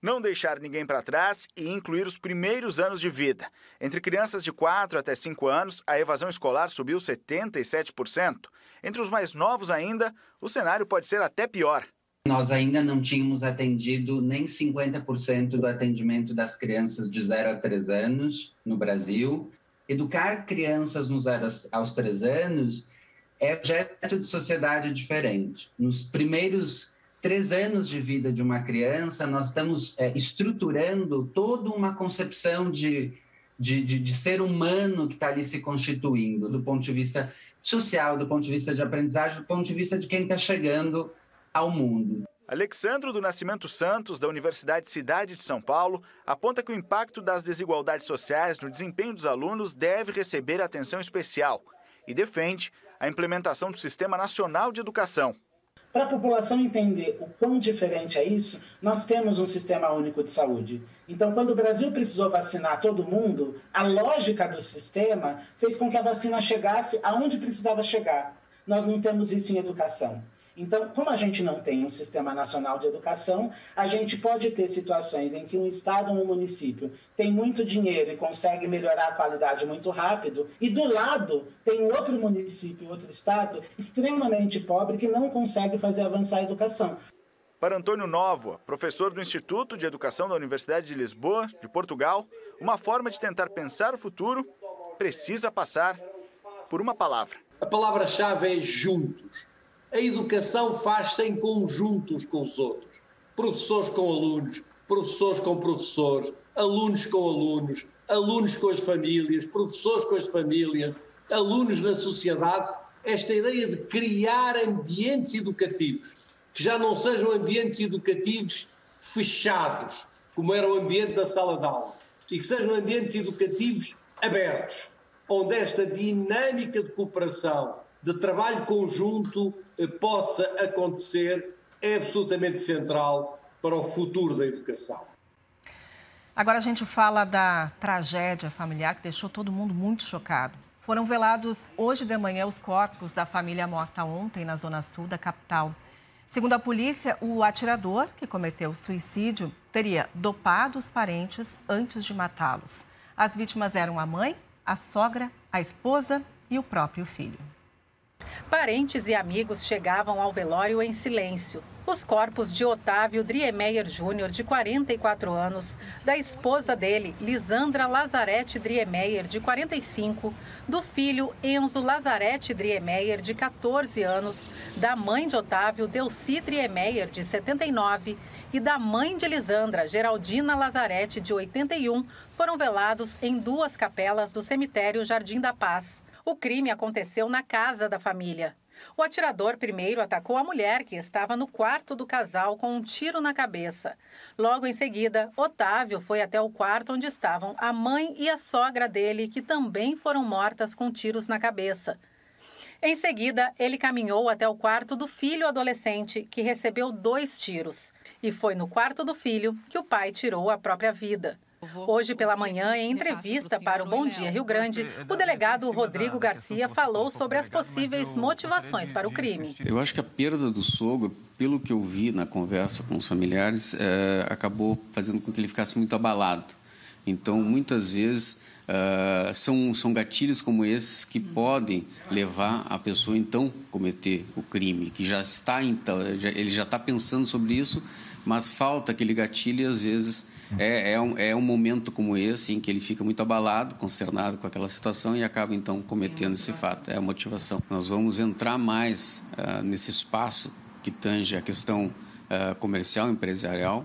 Não deixar ninguém para trás e incluir os primeiros anos de vida. Entre crianças de 4 até 5 anos, a evasão escolar subiu 77%. Entre os mais novos ainda, o cenário pode ser até pior. Nós ainda não tínhamos atendido nem 50% do atendimento das crianças de 0 a 3 anos no Brasil. Educar crianças no 0 aos 3 anos é um projeto de sociedade diferente. Nos primeiros 3 anos de vida de uma criança, nós estamos estruturando toda uma concepção de ser humano que está ali se constituindo, do ponto de vista social, do ponto de vista de aprendizagem, do ponto de vista de quem está chegando ao mundo. Alexandro do Nascimento Santos, da Universidade Cidade de São Paulo, aponta que o impacto das desigualdades sociais no desempenho dos alunos deve receber atenção especial e defende a implementação do Sistema Nacional de Educação. Para a população entender o quão diferente é isso, nós temos um Sistema Único de Saúde. Então, quando o Brasil precisou vacinar todo mundo, a lógica do sistema fez com que a vacina chegasse aonde precisava chegar. Nós não temos isso em educação. Então, como a gente não tem um Sistema Nacional de Educação, a gente pode ter situações em que um estado ou um município tem muito dinheiro e consegue melhorar a qualidade muito rápido, e do lado tem outro município, outro estado, extremamente pobre que não consegue fazer avançar a educação. Para Antônio Novoa, professor do Instituto de Educação da Universidade de Lisboa, de Portugal, uma forma de tentar pensar o futuro precisa passar por uma palavra. A palavra-chave é juntos. A educação faz-se em conjuntos com os outros. Professores com alunos, professores com professores, alunos com alunos, alunos com as famílias, professores com as famílias, alunos na sociedade. Esta ideia de criar ambientes educativos, que já não sejam ambientes educativos fechados, como era o ambiente da sala de aula, e que sejam ambientes educativos abertos, onde esta dinâmica de cooperação, de trabalho conjunto possa acontecer, é absolutamente central para o futuro da educação. Agora a gente fala da tragédia familiar que deixou todo mundo muito chocado. Foram velados hoje de manhã os corpos da família morta ontem na zona sul da capital. Segundo a polícia, o atirador que cometeu o suicídio teria dopado os parentes antes de matá-los. As vítimas eram a mãe, a sogra, a esposa e o próprio filho. Parentes e amigos chegavam ao velório em silêncio. Os corpos de Otávio Driemeyer Júnior, de 44 anos, da esposa dele, Lisandra Lazarete Driemeyer, de 45, do filho Enzo Lazarete Driemeyer, de 14 anos, da mãe de Otávio, Delci Driemeyer, de 79, e da mãe de Lisandra, Geraldina Lazarete, de 81, foram velados em 2 capelas do cemitério Jardim da Paz. O crime aconteceu na casa da família. O atirador primeiro atacou a mulher que estava no quarto do casal com um tiro na cabeça. Logo em seguida, Otávio foi até o quarto onde estavam a mãe e a sogra dele, que também foram mortas com tiros na cabeça. Em seguida, ele caminhou até o quarto do filho adolescente, que recebeu 2 tiros. E foi no quarto do filho que o pai tirou a própria vida. Hoje pela manhã, em entrevista para o Bom Dia Rio Grande, o delegado Rodrigo Garcia falou sobre as possíveis motivações para o crime. Eu acho que a perda do sogro, pelo que eu vi na conversa com os familiares, acabou fazendo com que ele ficasse muito abalado. Então, muitas vezes, são gatilhos como esses que podem levar a pessoa, então, a cometer o crime, que já está, então, ele já está pensando sobre isso, mas falta aquele gatilho e, às vezes, é um momento como esse em que ele fica muito abalado, consternado com aquela situação e acaba, então, cometendo esse fato. É a motivação. Nós vamos entrar mais nesse espaço que tange a questão comercial, empresarial,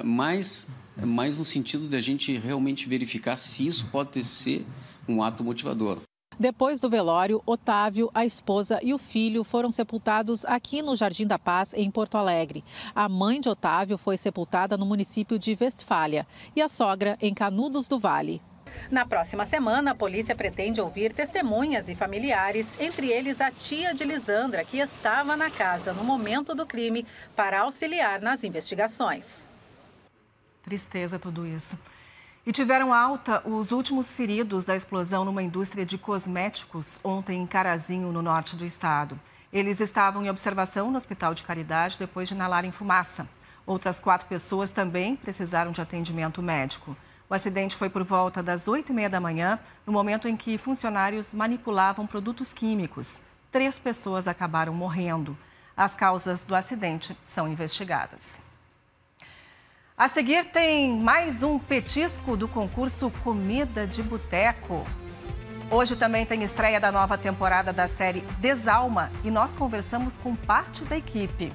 mas no sentido de a gente realmente verificar se isso pode ser um ato motivador. Depois do velório, Otávio, a esposa e o filho foram sepultados aqui no Jardim da Paz, em Porto Alegre. A mãe de Otávio foi sepultada no município de Westfália e a sogra em Canudos do Vale. Na próxima semana, a polícia pretende ouvir testemunhas e familiares, entre eles a tia de Lisandra, que estava na casa no momento do crime, para auxiliar nas investigações. Tristeza tudo isso. E tiveram alta os últimos feridos da explosão numa indústria de cosméticos ontem em Carazinho, no norte do estado. Eles estavam em observação no Hospital de Caridade depois de inalarem fumaça. Outras 4 pessoas também precisaram de atendimento médico. O acidente foi por volta das 8h30 da manhã, no momento em que funcionários manipulavam produtos químicos. 3 pessoas acabaram morrendo. As causas do acidente são investigadas. A seguir tem mais um petisco do concurso Comida de Boteco. Hoje também tem estreia da nova temporada da série Desalma e nós conversamos com parte da equipe.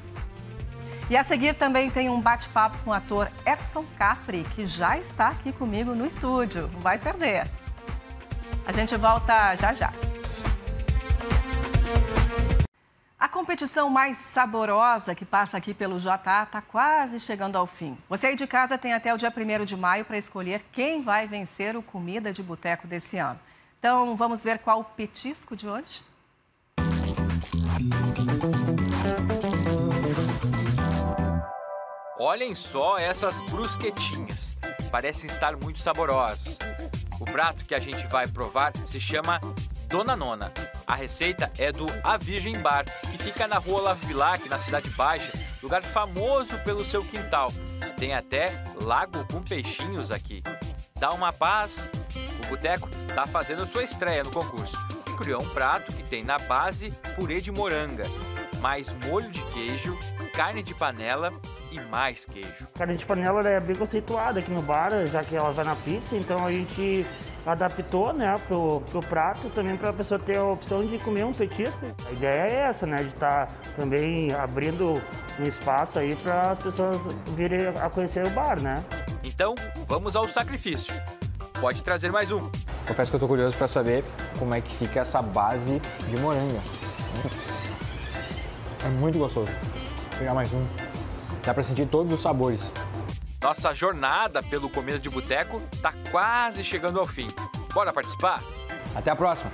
E a seguir também tem um bate-papo com o ator Erson Capri, que já está aqui comigo no estúdio. Não vai perder. A gente volta já já. A competição mais saborosa que passa aqui pelo JA está quase chegando ao fim. Você aí de casa tem até o dia 1º de maio para escolher quem vai vencer o Comida de Boteco desse ano. Então, vamos ver qual o petisco de hoje? Olhem só essas brusquetinhas. Parecem estar muito saborosas. O prato que a gente vai provar se chama Dona Nona. A receita é do A Virgem Bar, que fica na rua Lavilac, na Cidade Baixa, lugar famoso pelo seu quintal. Tem até lago com peixinhos aqui. Dá uma paz. O boteco está fazendo sua estreia no concurso e criou um prato que tem na base purê de moranga, mais molho de queijo, carne de panela e mais queijo. A carne de panela é bem conceituada aqui no bar, já que ela vai na pizza, então a gente adaptou, né, pro prato também para a pessoa ter a opção de comer um petisco. A ideia é essa, né, de estar também abrindo um espaço aí para as pessoas virem a conhecer o bar, né? Então, vamos ao sacrifício. Pode trazer mais um. Confesso que eu tô curioso para saber como é que fica essa base de moranga. É muito gostoso. Vou pegar mais um. Dá para sentir todos os sabores. Nossa jornada pelo Comida de Boteco está quase chegando ao fim. Bora participar? Até a próxima!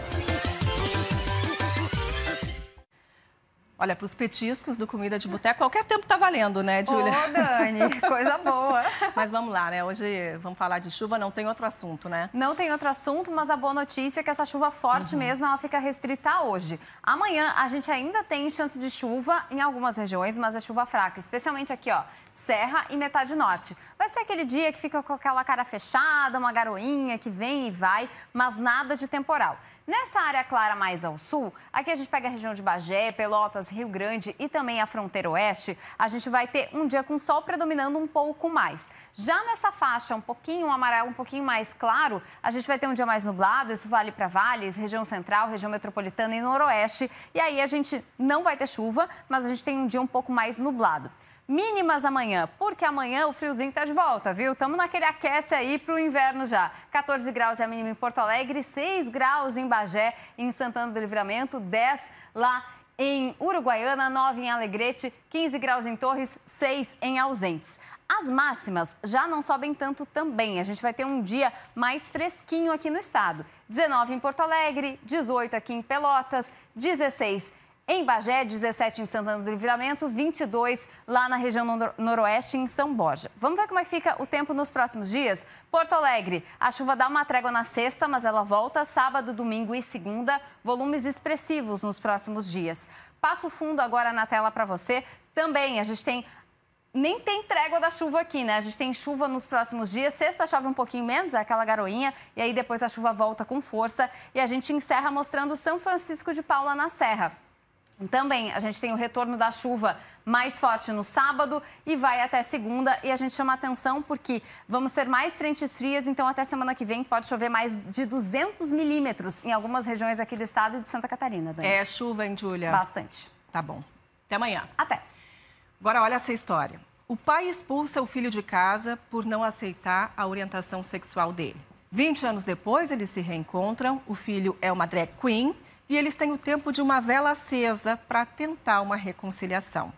Olha, para os petiscos do Comida de Boteco, qualquer tempo tá valendo, né, Júlia? Ô, Dani, coisa boa. Mas vamos lá, né? Hoje vamos falar de chuva, não tem outro assunto, né? Não tem outro assunto, mas a boa notícia é que essa chuva forte mesmo, ela fica restrita hoje. Amanhã a gente ainda tem chance de chuva em algumas regiões, mas é chuva fraca, especialmente aqui, ó. Serra e metade norte. Vai ser aquele dia que fica com aquela cara fechada, uma garoinha que vem e vai, mas nada de temporal. Nessa área clara mais ao sul, aqui a gente pega a região de Bagé, Pelotas, Rio Grande e também a fronteira oeste, a gente vai ter um dia com sol predominando um pouco mais. Já nessa faixa, um amarelo um pouquinho mais claro, a gente vai ter um dia mais nublado, isso vale para vales, região central, região metropolitana e noroeste. E aí a gente não vai ter chuva, mas a gente tem um dia um pouco mais nublado. Mínimas amanhã, porque amanhã o friozinho tá de volta, viu? Estamos naquele aquece aí pro inverno já. 14 graus é a mínima em Porto Alegre, 6 graus em Bagé, em Santana do Livramento, 10 lá em Uruguaiana, 9 em Alegrete, 15 graus em Torres, 6 em Ausentes. As máximas já não sobem tanto também. A gente vai ter um dia mais fresquinho aqui no estado. 19 em Porto Alegre, 18 aqui em Pelotas, 16 em Bagé, 17 em Santana do Livramento, 22 lá na região noroeste, em São Borja. Vamos ver como é que fica o tempo nos próximos dias? Porto Alegre, a chuva dá uma trégua na sexta, mas ela volta sábado, domingo e segunda, volumes expressivos nos próximos dias. Passo Fundo agora na tela para você. Também a gente nem tem trégua da chuva aqui, né? A gente tem chuva nos próximos dias. Sexta chove um pouquinho menos, é aquela garoinha. E aí depois a chuva volta com força. E a gente encerra mostrando São Francisco de Paula na Serra. Também a gente tem o retorno da chuva mais forte no sábado e vai até segunda. E a gente chama atenção porque vamos ter mais frentes frias, então até semana que vem pode chover mais de 200 milímetros em algumas regiões aqui do estado e de Santa Catarina, Dani. É chuva, hein, Júlia? Bastante. Tá bom. Até amanhã. Até. Agora, olha essa história. O pai expulsa o filho de casa por não aceitar a orientação sexual dele. 20 anos depois, eles se reencontram. O filho é uma drag queen e eles têm o tempo de uma vela acesa para tentar uma reconciliação.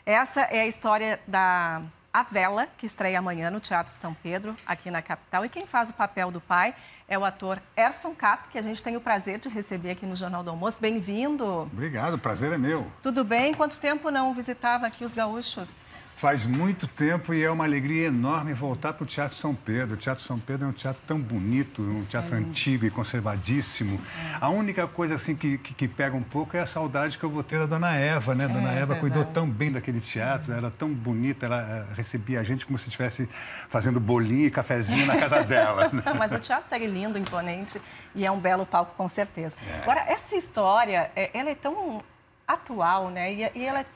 Essa é a história da A Vela, que estreia amanhã no Teatro São Pedro, aqui na capital. E quem faz o papel do pai é o ator Erson Cap, que a gente tem o prazer de receber aqui no Jornal do Almoço. Bem-vindo. Obrigado, o prazer é meu. Tudo bem? Quanto tempo não visitava aqui os gaúchos? Faz muito tempo e é uma alegria enorme voltar para o Teatro São Pedro. O Teatro São Pedro é um teatro tão bonito, um teatro antigo e conservadíssimo. A única coisa assim que pega um pouco é a saudade que eu vou ter da Dona Eva, né? Dona Eva cuidou tão bem daquele teatro, era tão bonita, ela recebia a gente como se estivesse fazendo bolinho e cafezinho na casa dela. Né? Mas o teatro segue lindo, imponente e é um belo palco, com certeza. Agora, essa história, ela é tão atual, né? E ela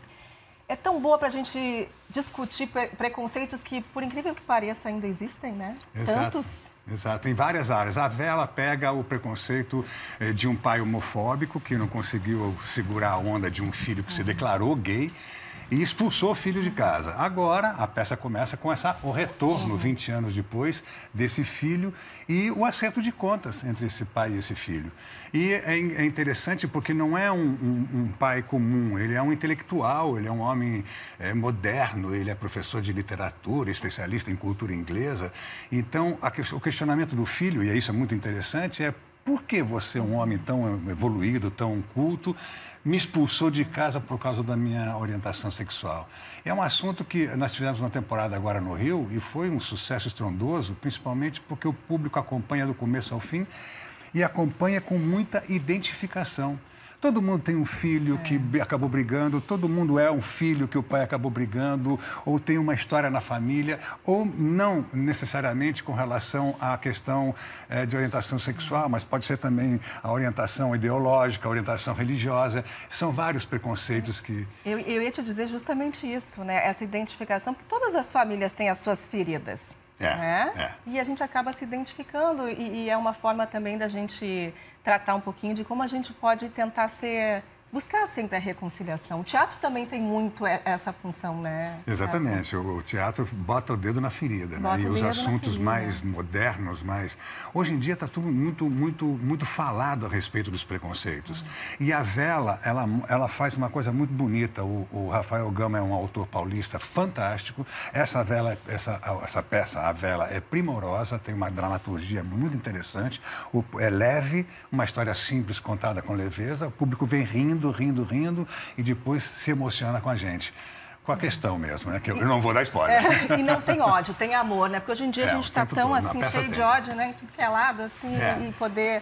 é tão boa para a gente discutir preconceitos que, por incrível que pareça, ainda existem, né? Exato. Tantos. Exato, em várias áreas. A Vela pega o preconceito de um pai homofóbico que não conseguiu segurar a onda de um filho que se declarou gay e expulsou o filho de casa. Agora, a peça começa com o retorno, 20 anos depois, desse filho e o acerto de contas entre esse pai e esse filho. E é interessante porque não é um pai comum, ele é um intelectual, ele é um homem moderno, ele é professor de literatura, especialista em cultura inglesa. Então, o questionamento do filho, e isso é muito interessante, é por que você, um homem tão evoluído, tão culto, me expulsou de casa por causa da minha orientação sexual? É um assunto que nós fizemos uma temporada agora no Rio e foi um sucesso estrondoso, principalmente porque o público acompanha do começo ao fim e acompanha com muita identificação. Todo mundo tem um filho que acabou brigando, todo mundo é um filho que o pai acabou brigando, ou tem uma história na família, ou não necessariamente com relação à questão de orientação sexual, mas pode ser também a orientação ideológica, a orientação religiosa. São vários preconceitos que... Eu ia te dizer justamente isso, né? Essa identificação, porque todas as famílias têm as suas feridas. E a gente acaba se identificando e é uma forma também da gente tratar um pouquinho de como a gente pode tentar buscar sempre a reconciliação. O teatro também tem muito essa função, né? Exatamente. O teatro bota o dedo na ferida, né? E os assuntos mais modernos, hoje em dia está tudo muito falado a respeito dos preconceitos. E a Vela, ela faz uma coisa muito bonita. O Rafael Gama é um autor paulista fantástico. Essa peça, A Vela, é primorosa, tem uma dramaturgia muito interessante. É leve, uma história simples contada com leveza. O público vem rindo e depois se emociona com a gente. Com a questão mesmo, né? Que eu não vou dar spoiler. E não tem ódio, tem amor, né? Porque hoje em dia a gente está tão assim, cheio de ódio, né? Em tudo que é lado, assim, e poder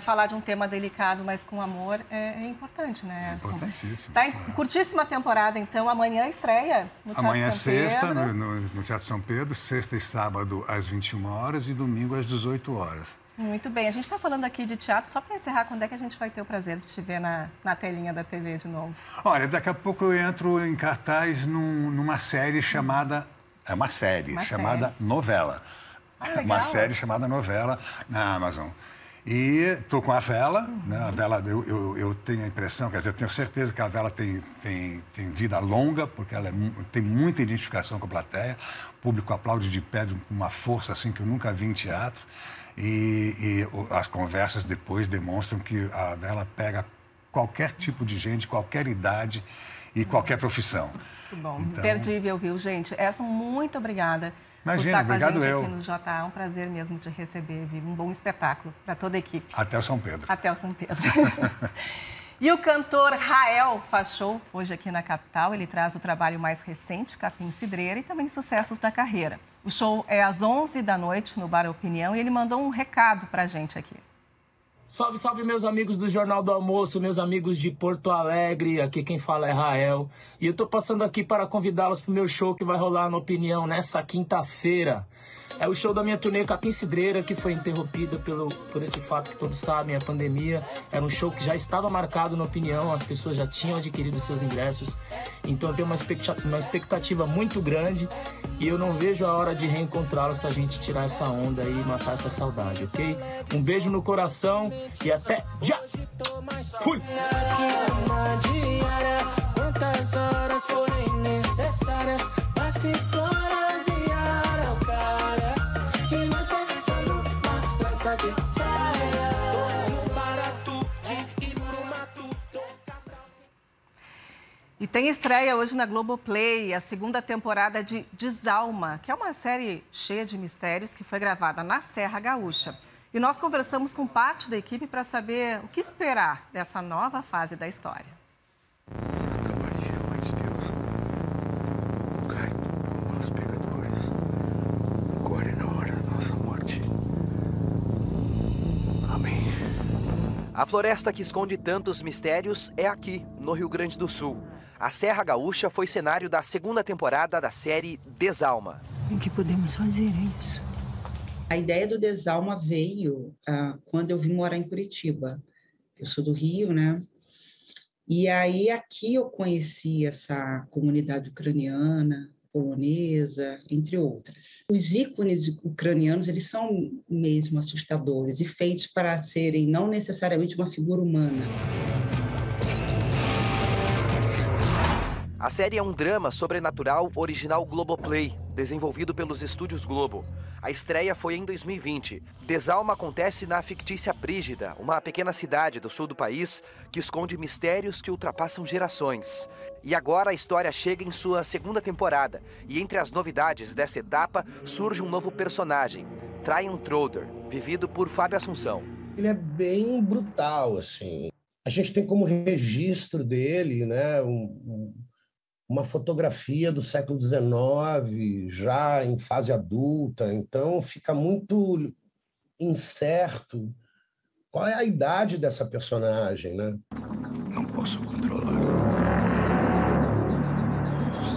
falar de um tema delicado, mas com amor, é importante, né? Importantíssimo. Está em curtíssima temporada, então, amanhã estreia no Teatro Amanhã São Pedro. Sexta, no Teatro São Pedro, sexta e sábado às 21 horas e domingo às 18 horas. Muito bem. A gente está falando aqui de teatro. Só para encerrar, quando é que a gente vai ter o prazer de te ver na telinha da TV de novo? Olha, daqui a pouco eu entro em cartaz numa série chamada... É uma série chamada Novela. Uma série chamada Novela na Amazon. E estou com a Vela, né? A Vela, eu tenho a impressão, quer dizer, eu tenho certeza que a Vela tem vida longa, porque ela tem muita identificação com a plateia. O público aplaude de pé com uma força assim que eu nunca vi em teatro. E as conversas depois demonstram que a Vela pega qualquer tipo de gente, qualquer idade e qualquer profissão. Muito bom. Então... Imperdível, viu, gente? Edson, muito obrigada. Imagina, por estar com obrigado a gente eu. aqui no JA. É um prazer mesmo te receber, viu? Um bom espetáculo para toda a equipe. Até o São Pedro. Até o São Pedro. E o cantor Rael faz show hoje aqui na capital. Ele traz o trabalho mais recente, Capim Cidreira, e também sucessos da carreira. O show é às 11 da noite no Bar Opinião e ele mandou um recado para a gente aqui. Salve, salve, meus amigos do Jornal do Almoço, meus amigos de Porto Alegre, aqui quem fala é Rael. E eu tô passando aqui para convidá-los pro meu show que vai rolar na Opinião nessa quinta-feira. É o show da minha turnê Capim Cidreira, que foi interrompida por esse fato que todos sabem, a pandemia. Era um show que já estava marcado na Opinião, as pessoas já tinham adquirido seus ingressos. Então eu tenho uma expectativa muito grande e eu não vejo a hora de reencontrá-los pra gente tirar essa onda e matar essa saudade, ok? Um beijo no coração e até já! Fui! Quantas horas forem necessárias, passe floras e araucárias, e você sabe uma lança de saia, para tu de ir pro mato. E tem estreia hoje na Globoplay, a segunda temporada de Desalma, que é uma série cheia de mistérios que foi gravada na Serra Gaúcha. E nós conversamos com parte da equipe para saber o que esperar dessa nova fase da história. A floresta que esconde tantos mistérios é aqui, no Rio Grande do Sul. A Serra Gaúcha foi cenário da segunda temporada da série Desalma. O que podemos fazer é isso. A ideia do Desalma veio quando eu vim morar em Curitiba. Eu sou do Rio, né? E aí aqui eu conheci essa comunidade ucraniana, polonesa, entre outras. Os ícones ucranianos, eles são mesmo assustadores e feitos para serem não necessariamente uma figura humana. A série é um drama sobrenatural original Globoplay, desenvolvido pelos estúdios Globo. A estreia foi em 2020. Desalma acontece na fictícia Brígida, uma pequena cidade do sul do país que esconde mistérios que ultrapassam gerações. E agora a história chega em sua segunda temporada. E entre as novidades dessa etapa surge um novo personagem, Tryon Troder, vivido por Fábio Assunção. Ele é bem brutal, assim. A gente tem como registro dele, né, uma fotografia do século XIX, já em fase adulta, então fica muito incerto qual é a idade dessa personagem, né? Não posso controlar.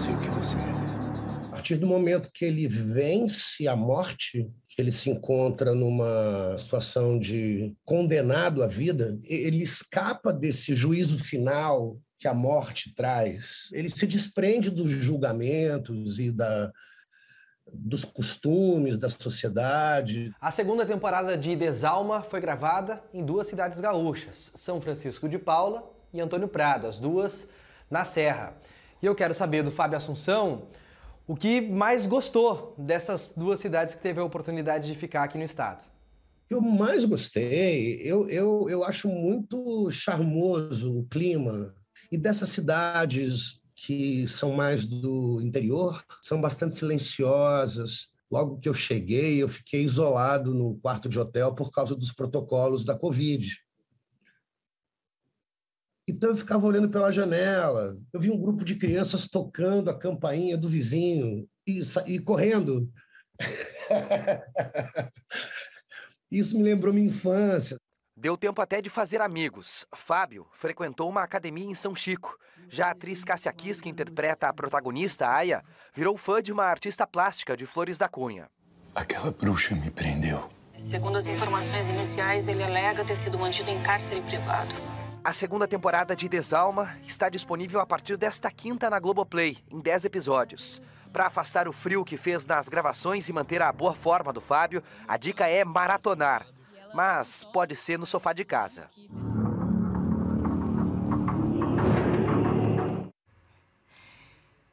Sei o que você é. A partir do momento que ele vence a morte, que ele se encontra numa situação de condenado à vida, ele escapa desse juízo final que a morte traz. Ele se desprende dos julgamentos e dos costumes da sociedade. A segunda temporada de Desalma foi gravada em duas cidades gaúchas, São Francisco de Paula e Antônio Prado, as duas na Serra. E eu quero saber do Fábio Assunção o que mais gostou dessas duas cidades que teve a oportunidade de ficar aqui no estado. O que eu mais gostei, eu acho muito charmoso o clima. E dessas cidades que são mais do interior, são bastante silenciosas. Logo que eu cheguei, eu fiquei isolado no quarto de hotel por causa dos protocolos da Covid. Então eu ficava olhando pela janela, eu vi um grupo de crianças tocando a campainha do vizinho e correndo. Isso me lembrou minha infância. Deu tempo até de fazer amigos. Fábio frequentou uma academia em São Chico. Já a atriz Cássia Kiss, que interpreta a protagonista, Aya, virou fã de uma artista plástica de Flores da Cunha. Aquela bruxa me prendeu. Segundo as informações iniciais, ele alega ter sido mantido em cárcere privado. A segunda temporada de Desalma está disponível a partir desta quinta na Globoplay, em 10 episódios. Para afastar o frio que fez nas gravações e manter a boa forma do Fábio, a dica é maratonar. Mas pode ser no sofá de casa.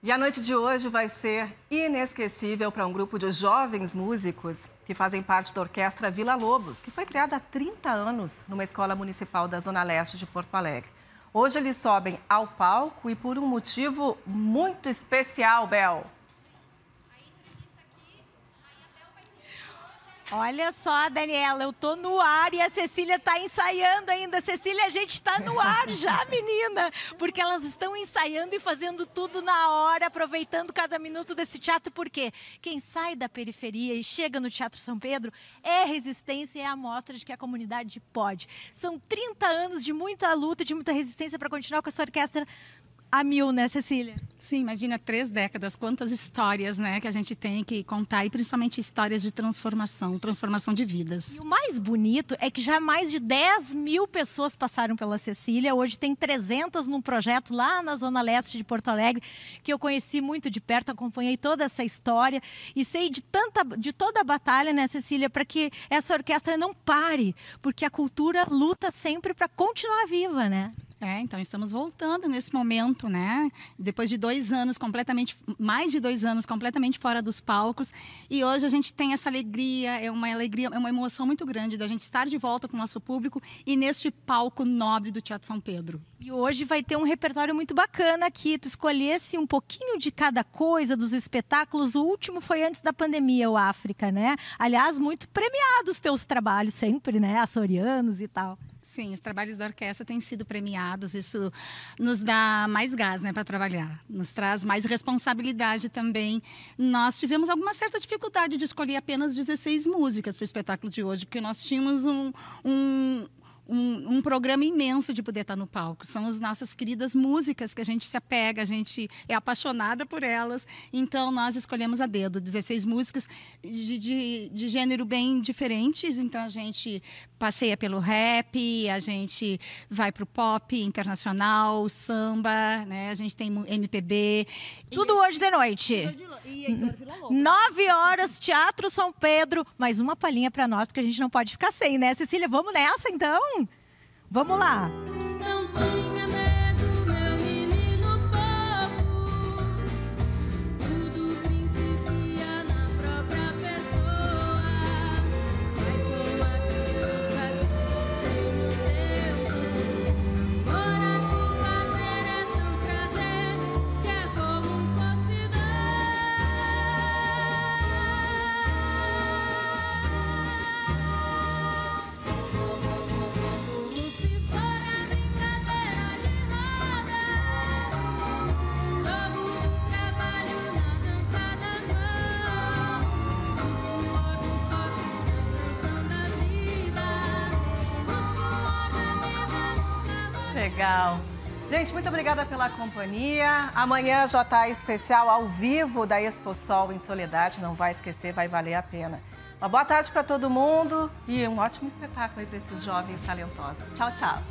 E a noite de hoje vai ser inesquecível para um grupo de jovens músicos que fazem parte da Orquestra Vila Lobos, que foi criada há 30 anos numa escola municipal da Zona Leste de Porto Alegre. Hoje eles sobem ao palco e por um motivo muito especial, Bel. Olha só, Daniela, eu tô no ar e a Cecília tá ensaiando ainda. Cecília, a gente tá no ar já, menina, porque elas estão ensaiando e fazendo tudo na hora, aproveitando cada minuto desse teatro, porque quem sai da periferia e chega no Teatro São Pedro é resistência e é a mostra de que a comunidade pode. São 30 anos de muita luta, de muita resistência para continuar com essa orquestra a mil, né, Cecília? Sim, imagina 3 décadas, quantas histórias, né, que a gente tem que contar, e principalmente histórias de transformação de vidas. E o mais bonito é que já mais de 10 mil pessoas passaram pela Cecília, hoje tem 300 num projeto lá na Zona Leste de Porto Alegre, que eu conheci muito de perto, acompanhei toda essa história e sei de toda a batalha, né, Cecília, para que essa orquestra não pare, porque a cultura luta sempre para continuar viva, né? Então estamos voltando nesse momento, né? Depois de mais de 2 anos completamente fora dos palcos. E hoje a gente tem essa alegria, é uma emoção muito grande da gente estar de volta com o nosso público e neste palco nobre do Teatro São Pedro. E hoje vai ter um repertório muito bacana aqui. Tu escolhesse um pouquinho de cada coisa dos espetáculos. O último foi antes da pandemia, o África, né? Aliás, muito premiados os teus trabalhos sempre, né? Açorianos e tal. Sim, os trabalhos da orquestra têm sido premiados, isso nos dá mais gás, né, para trabalhar, nos traz mais responsabilidade também. Nós tivemos alguma certa dificuldade de escolher apenas 16 músicas para o espetáculo de hoje, porque nós tínhamos um programa imenso de poder estar no palco. São as nossas queridas músicas que a gente se apega, a gente é apaixonada por elas. Então, nós escolhemos a dedo 16 músicas de gênero bem diferentes. Então, a gente passeia pelo rap, a gente vai para o pop internacional, samba, né? A gente tem MPB. Tudo hoje de noite. 9 horas, Teatro São Pedro. Mais uma palhinha para nós, porque a gente não pode ficar sem, né, Cecília? Vamos nessa, então? Vamos lá. Não tenha medo, meu menino povo. Tudo principia na própria pessoa. Vai com a criança que tem no tempo. Ora, se fazer é tão prazer que é como fosse dar. Legal. Gente, muito obrigada pela companhia. Amanhã já está especial ao vivo da Expo Sol em Soledade. Não vai esquecer, vai valer a pena. Uma boa tarde para todo mundo e um ótimo espetáculo aí para esses jovens talentosos. Tchau, tchau.